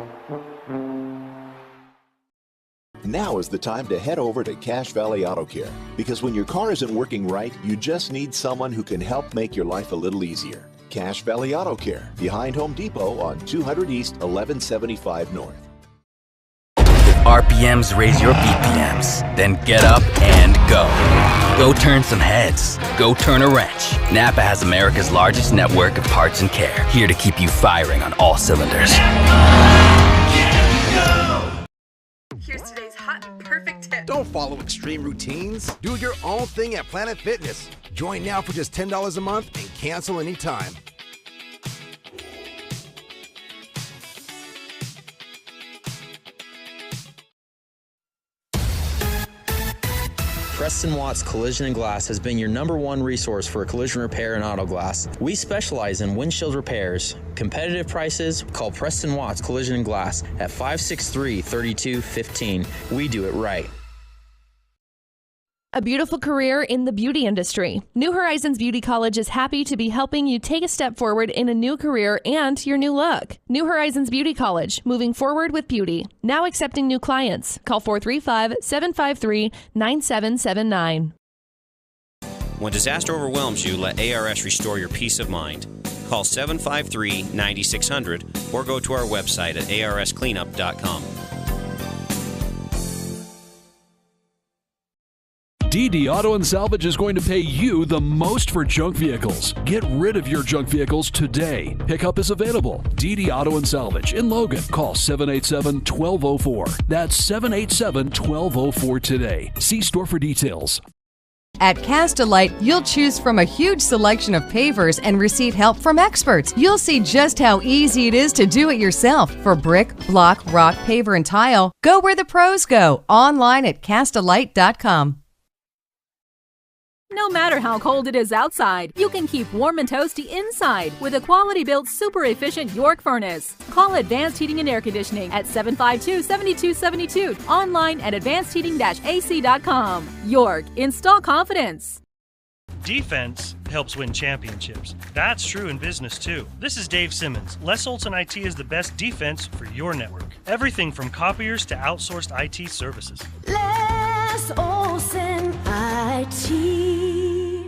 Now is the time to head over to Cache Valley Auto Care, because when your car isn't working right, you just need someone who can help make your life a little easier. Cache Valley Auto Care, behind Home Depot on 200 East, 1175 North. If RPMs raise your BPMs, then get up and go. Go turn some heads. Go turn a wrench. Napa has America's largest network of parts and care, here to keep you firing on all cylinders. Here's today's hot and perfect tip. Don't follow extreme routines. Do your own thing at Planet Fitness. Join now for just $10 a month and cancel anytime. Preston Watts Collision and Glass has been your #1 resource for collision repair and auto glass. We specialize in windshield repairs. Competitive prices, call Preston Watts Collision and Glass at 563-3215. We do it right. A beautiful career in the beauty industry. New Horizons Beauty College is happy to be helping you take a step forward in a new career and your new look. New Horizons Beauty College, moving forward with beauty. Now accepting new clients. Call 435-753-9779. When disaster overwhelms you, let ARS restore your peace of mind. Call 753-9600 or go to our website at arscleanup.com. DD Auto and Salvage is going to pay you the most for junk vehicles. Get rid of your junk vehicles today. Pickup is available. DD Auto and Salvage in Logan. Call 787-1204. That's 787-1204 today. See store for details. At Cast-A-Lite, you'll choose from a huge selection of pavers and receive help from experts. You'll see just how easy it is to do it yourself. For brick, block, rock, paver, and tile, go where the pros go. Online at castalite.com. No matter how cold it is outside, you can keep warm and toasty inside with a quality-built, super-efficient York furnace. Call Advanced Heating and Air Conditioning at 752-7272. Online at advancedheating-ac.com. York, install confidence. Defense helps win championships. That's true in business too. This is Dave Simmons. Les Olson IT is the best defense for your network. Everything from copiers to outsourced IT services. Les Olson IT.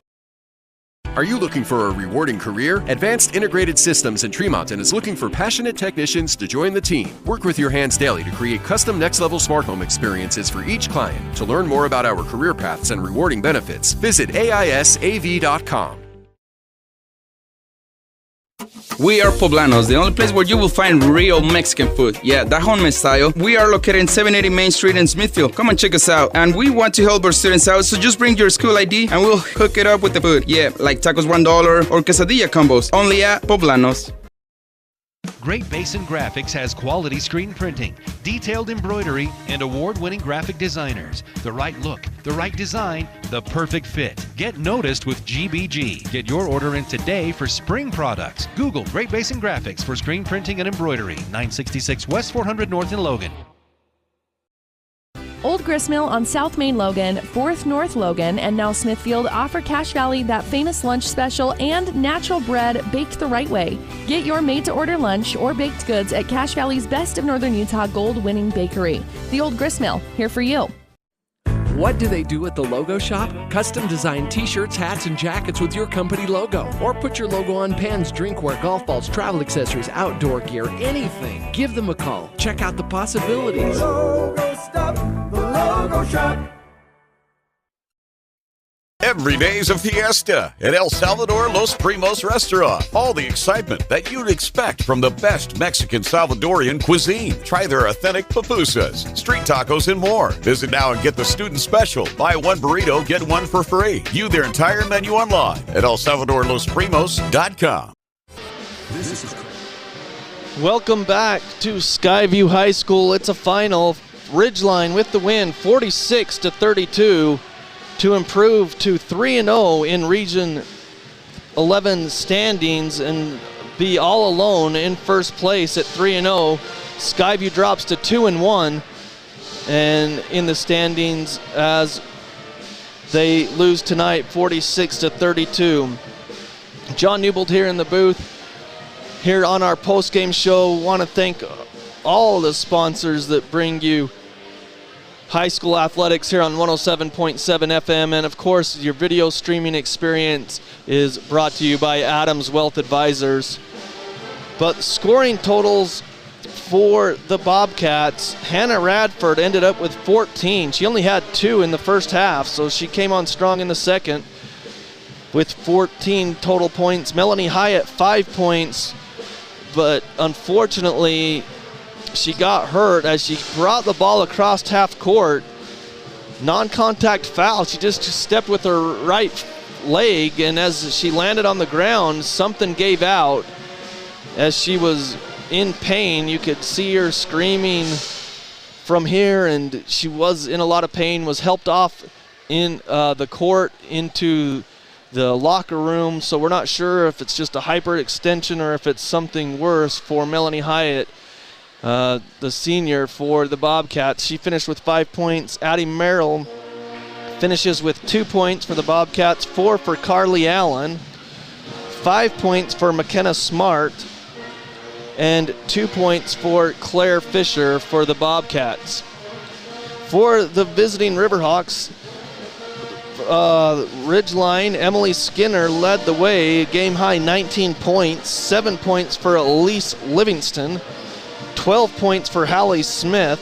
Are you looking for a rewarding career? Advanced Integrated Systems in Tremonton is looking for passionate technicians to join the team. Work with your hands daily to create custom next-level smart home experiences for each client. To learn more about our career paths and rewarding benefits, visit AISAV.com. We are Poblanos, the only place where you will find real Mexican food. Yeah, that homemade style. We are located in 780 Main Street in Smithfield. Come and check us out. And we want to help our students out, so just bring your school ID and we'll hook it up with the food. Yeah, like tacos $1 or quesadilla combos. Only at Poblanos. Great Basin Graphics has quality screen printing, detailed embroidery, and award-winning graphic designers. The right look, the right design, the perfect fit. Get noticed with GBG. Get your order in today for spring products. Google Great Basin Graphics for screen printing and embroidery. 966 West 400 North in Logan. Old Gristmill on South Main Logan, 4th North Logan, and now Smithfield offer Cache Valley that famous lunch special and natural bread baked the right way. Get your made-to-order lunch or baked goods at Cache Valley's Best of Northern Utah gold-winning bakery. The Old Gristmill, here for you. What do they do at the Logo Shop? Custom design t-shirts, hats, and jackets with your company logo. Or put your logo on pens, drinkware, golf balls, travel accessories, outdoor gear, anything. Give them a call. Check out the possibilities. Logo stuff, the Logo Shop. Every day's a fiesta at El Salvador Los Primos Restaurant. All the excitement that you'd expect from the best Mexican Salvadorian cuisine. Try their authentic pupusas, street tacos, and more. Visit now and get the student special. Buy one burrito, get one for free. View their entire menu online at ElSalvadorLosPrimos.com. This is Welcome back to Skyview High School. It's a final. Ridgeline with the win, 46-32. To improve to 3-0 in Region 11 standings and be all alone in first place at 3-0. Skyview drops to 2-1 and in the standings as they lose tonight 46-32. John Newbold here in the booth here on our post-game show. Want to thank all the sponsors that bring you high school athletics here on 107.7 FM, and of course your video streaming experience is brought to you by Adams Wealth Advisors. But scoring totals for the Bobcats, Hannah Radford ended up with 14. She only had 2 in the first half, so she came on strong in the second with 14 total points. Melanie Hyatt 5 points, but unfortunately she got hurt as she brought the ball across half court. Non-contact foul. She just stepped with her right leg, and as she landed on the ground, something gave out. As she was in pain, you could see her screaming from here, and she was in a lot of pain, was helped off in the court into the locker room. So we're not sure if it's just a hyperextension or if it's something worse for Melanie Hyatt, the senior for the Bobcats. She finished with 5 points. Addie Merrill finishes with 2 points for the Bobcats, 4 for Carly Allen, 5 points for McKenna Smart, and 2 points for Claire Fisher for the Bobcats. For the visiting Riverhawks, Ridgeline, Emily Skinner led the way, game high 19 points, 7 points for Elise Livingston, 12 points for Hallie Smith,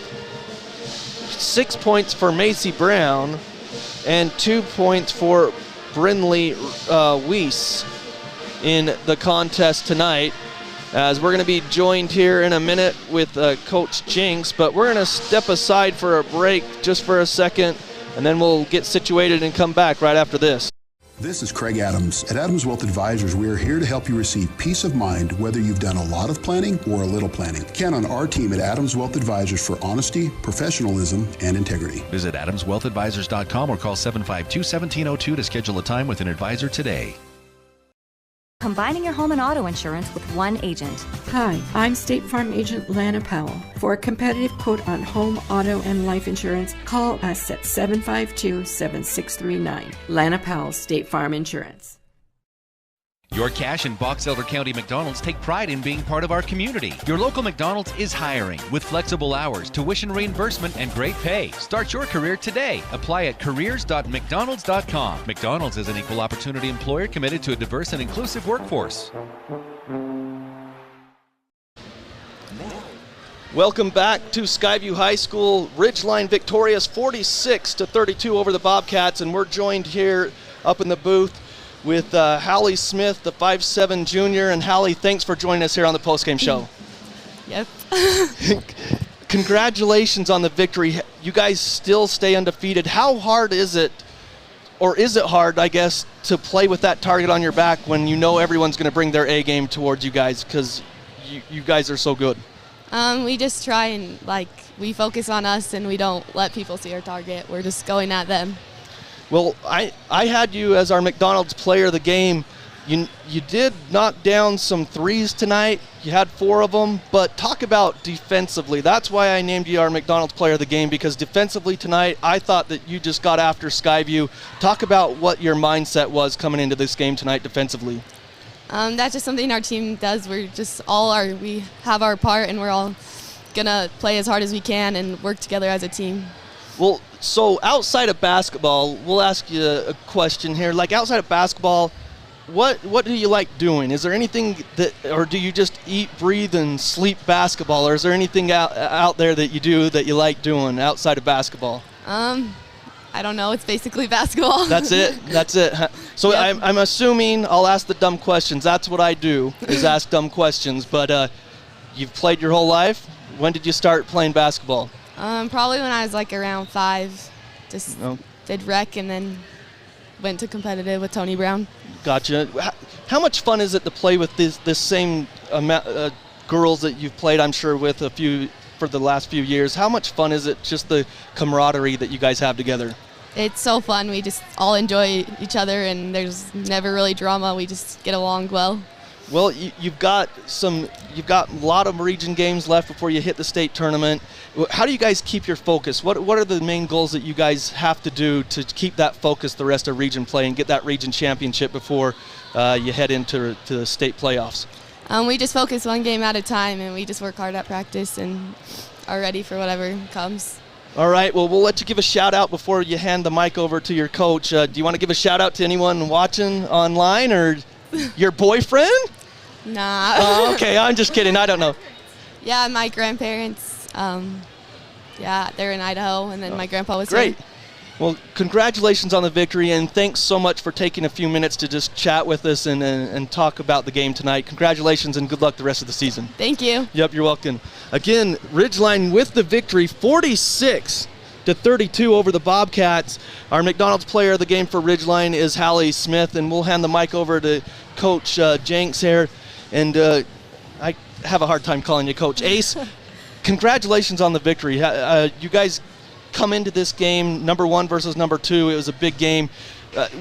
6 points for Macy Brown, and 2 points for Brinley Weiss in the contest tonight. As we're going to be joined here in a minute with Coach Jinx, but we're going to step aside for a break just for a second, and then we'll get situated and come back right after this. This is Craig Adams. At Adams Wealth Advisors, we are here to help you receive peace of mind whether you've done a lot of planning or a little planning. Count on our team at Adams Wealth Advisors for honesty, professionalism, and integrity. Visit adamswealthadvisors.com or call 752-1702 to schedule a time with an advisor today. Combining your home and auto insurance with one agent. Hi, I'm State Farm Agent Lana Powell. For a competitive quote on home, auto, and life insurance, call us at 752-7639. Lana Powell, State Farm Insurance. Your Cache and Box Elder County McDonald's take pride in being part of our community. Your local McDonald's is hiring with flexible hours, tuition reimbursement, and great pay. Start your career today. Apply at careers.mcdonalds.com. McDonald's is an equal opportunity employer committed to a diverse and inclusive workforce. Welcome back to Skyview High School. Ridgeline victorious 46-32 over the Bobcats, and we're joined here up in the booth with Hallie Smith, the 5'7" junior. And Hallie, thanks for joining us here on the postgame show. Yep. Congratulations on the victory. You guys still stay undefeated. How hard is it, or is it hard, I guess, to play with that target on your back when you know everyone's going to bring their A game towards you guys because you guys are so good? We just try and, we focus on us and we don't let people see our target. We're just going at them. Well, I had you as our McDonald's player of the game. You did knock down some threes tonight. You had 4 of them, but talk about defensively. That's why I named you our McDonald's player of the game, because defensively tonight, I thought that you just got after Skyview. Talk about what your mindset was coming into this game tonight defensively. That's just something our team does. We're just we have our part, and we're all gonna play as hard as we can and work together as a team. Well, so outside of basketball, we'll ask you a question here. Like outside of basketball, what do you like doing? Is there anything or do you just eat, breathe, and sleep basketball? Or is there anything out there that you do that you like doing outside of basketball? I don't know. It's basically basketball. That's it? That's it. So yep. I'm assuming I'll ask the dumb questions. That's what I do, is ask dumb questions. But you've played your whole life? When did you start playing basketball? Probably when I was around 5. Just did rec and then went to competitive with Tony Brown. Gotcha. How much fun is it to play with this same amount girls that you've played, I'm sure, with for the last few years? How much fun is it, just the camaraderie that you guys have together? It's so fun. We just all enjoy each other, and there's never really drama. We just get along well. Well, you've got a lot of region games left before you hit the state tournament. How do you guys keep your focus? What are the main goals that you guys have to do to keep that focus the rest of region play and get that region championship before you head into the state playoffs? We just focus one game at a time, and we just work hard at practice and are ready for whatever comes. All right, well, we'll let you give a shout-out before you hand the mic over to your coach. Do you want to give a shout-out to anyone watching online or your boyfriend? Nah. Oh, okay, I'm just kidding. I don't know. Yeah, my grandparents, they're in Idaho, and then my grandpa was Great. here. Well, congratulations on the victory, and thanks so much for taking a few minutes to just chat with us and talk about the game tonight. Congratulations, and good luck the rest of the season. Thank you. Yep, you're welcome. Again, Ridgeline with the victory, 46-32 over the Bobcats. Our McDonald's player of the game for Ridgeline is Hallie Smith, and we'll hand the mic over to Coach Jenks here. And I have a hard time calling you Coach. Ace, congratulations on the victory. You guys come into this game number 1 versus number 2. It was a big game.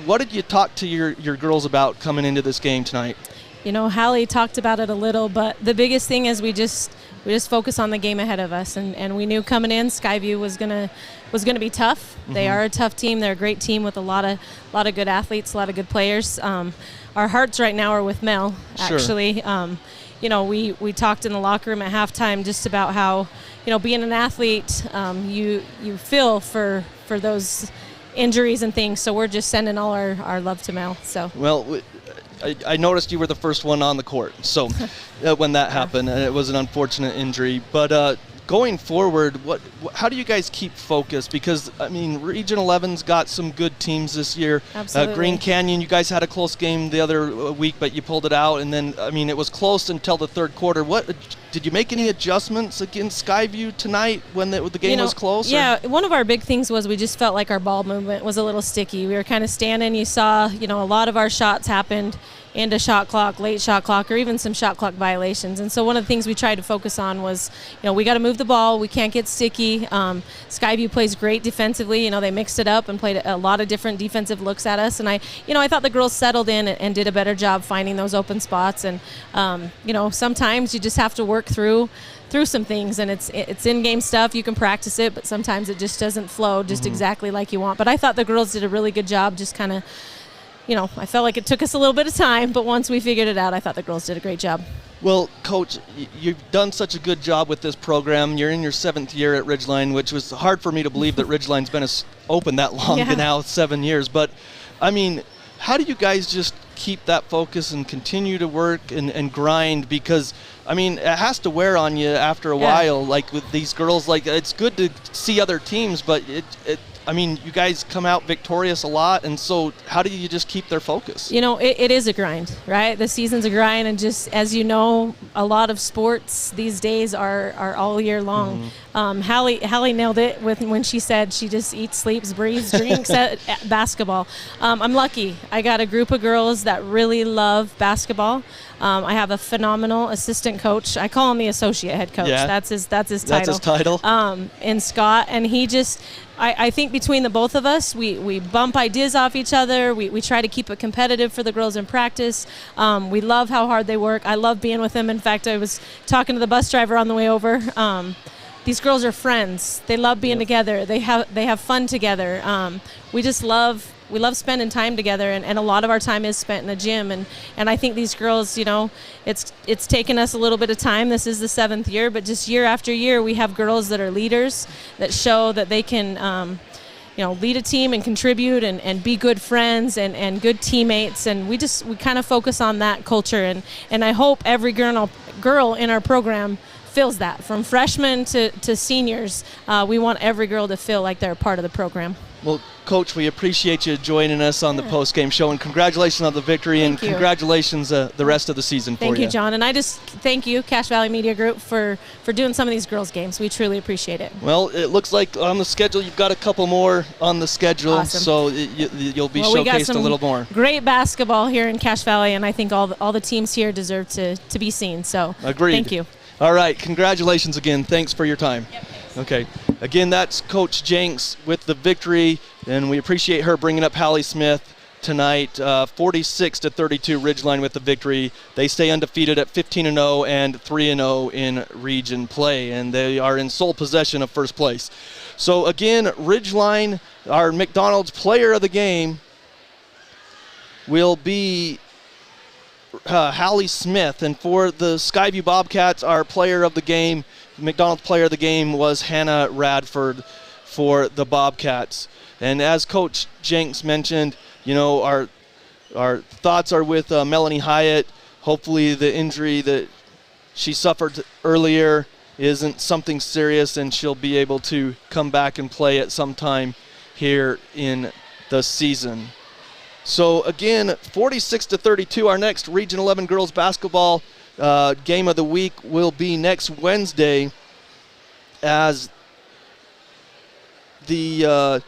What did you talk to your girls about coming into this game tonight? You know, Hallie talked about it a little, but the biggest thing is we just focus on the game ahead of us, and we knew coming in Skyview was gonna be tough. Mm-hmm. They are a tough team. They're a great team with a lot of good athletes, a lot of good players. Our hearts right now are with Mel, actually. Sure. We talked in the locker room at halftime just about how, being an athlete, you feel for those injuries and things. So we're just sending all our love to Mel. So. Well, I noticed you were the first one on the court, so when that happened, and it was an unfortunate injury. But going forward, how do you guys keep focused? Because, I mean, Region 11's got some good teams this year. Absolutely. Green Canyon, you guys had a close game the other week, but you pulled it out. And then, I mean, it was close until the third quarter. Did you make any adjustments against Skyview tonight when the game was close? Yeah, one of our big things was we just felt like our ball movement was a little sticky. We were kind of standing. You saw, a lot of our shots happened into shot clock, late shot clock, or even some shot clock violations. And so one of the things we tried to focus on was, we got to move the ball. We can't get sticky. Skyview plays great defensively. They mixed it up and played a lot of different defensive looks at us. And I thought the girls settled in and did a better job finding those open spots. And, sometimes you just have to work through some things, and it's in-game stuff. You can practice it, but sometimes it just doesn't flow just exactly like you want. But I thought the girls did a really good job just kind of, I felt like it took us a little bit of time, but once we figured it out, I thought the girls did a great job. Well, Coach, you've done such a good job with this program. You're in your 7th year at Ridgeline, which was hard for me to believe that Ridgeline's been open that long, now 7 years. But, I mean, how do you guys just keep that focus and continue to work and grind? Because, I mean, it has to wear on you after a while. Like with these girls, it's good to see other teams, but I mean, you guys come out victorious a lot, and so how do you just keep their focus? It is a grind, right? The season's a grind, and just as you know, a lot of sports these days are all year long. Hallie nailed it when she said she just eats, sleeps, breathes, drinks at basketball. I'm lucky. I got a group of girls that really love basketball. I have a phenomenal assistant coach. I call him the associate head coach. Yeah. That's his title. That's his title. In Scott, and he just, I think between the both of us, we bump ideas off each other. We try to keep it competitive for the girls in practice. We love how hard they work. I love being with them. In fact, I was talking to the bus driver on the way over. These girls are friends. They love being together. They have fun together. We just love spending time together, and a lot of our time is spent in the gym. And I think these girls, it's taken us a little bit of time. This is the 7th year, but just year after year, we have girls that are leaders that show that they can, lead a team and contribute and be good friends and good teammates. And we kind of focus on that culture. And I hope every girl in our program feels that. From freshmen to seniors, we want every girl to feel like they're a part of the program. Well, Coach, we appreciate you joining us on the post-game show, and congratulations on the victory, and congratulations the rest of the season for you. Thank you, John, and I just thank you, Cache Valley Media Group, for doing some of these girls' games. We truly appreciate it. Well, it looks like on the schedule you've got a couple more on the schedule, awesome. So you'll be showcased a little more. Great basketball here in Cache Valley, and I think all the teams here deserve to be seen. So agreed. Thank you. All right, congratulations again. Thanks for your time. Yep. Okay, again, that's Coach Jenks with the victory, and we appreciate her bringing up Hallie Smith tonight. 46-32, Ridgeline with the victory. They stay undefeated at 15-0 and 3-0 in region play, and they are in sole possession of first place. So again, Ridgeline, our McDonald's player of the game, will be Hallie Smith, and for the Skyview Bobcats, our player of the game, McDonald's player of the game, was Hannah Radford for the Bobcats. And as Coach Jenks mentioned, our thoughts are with Melanie Hyatt. Hopefully the injury that she suffered earlier isn't something serious, and she'll be able to come back and play at some time here in the season. So again, 46-32, our next Region 11 girls basketball game of the week will be next Wednesday, as the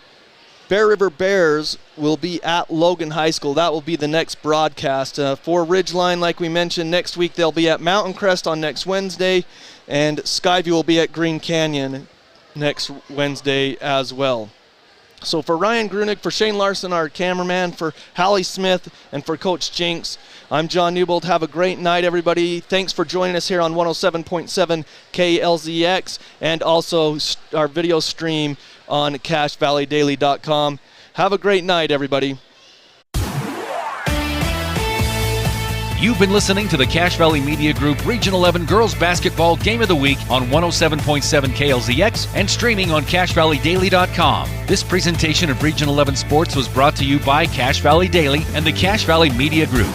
Bear River Bears will be at Logan High School. That will be the next broadcast. For Ridgeline, like we mentioned, next week they'll be at Mountain Crest on next Wednesday, and Skyview will be at Green Canyon next Wednesday as well. So for Ryan Grunick, for Shane Larson, our cameraman, for Hallie Smith, and for Coach Jenks, I'm John Newbold. Have a great night, everybody. Thanks for joining us here on 107.7 KLZX, and also our video stream on CacheValleyDaily.com. Have a great night, everybody. You've been listening to the Cache Valley Media Group Region 11 Girls Basketball Game of the Week on 107.7 KLZX and streaming on CacheValleyDaily.com. This presentation of Region 11 Sports was brought to you by Cache Valley Daily and the Cache Valley Media Group.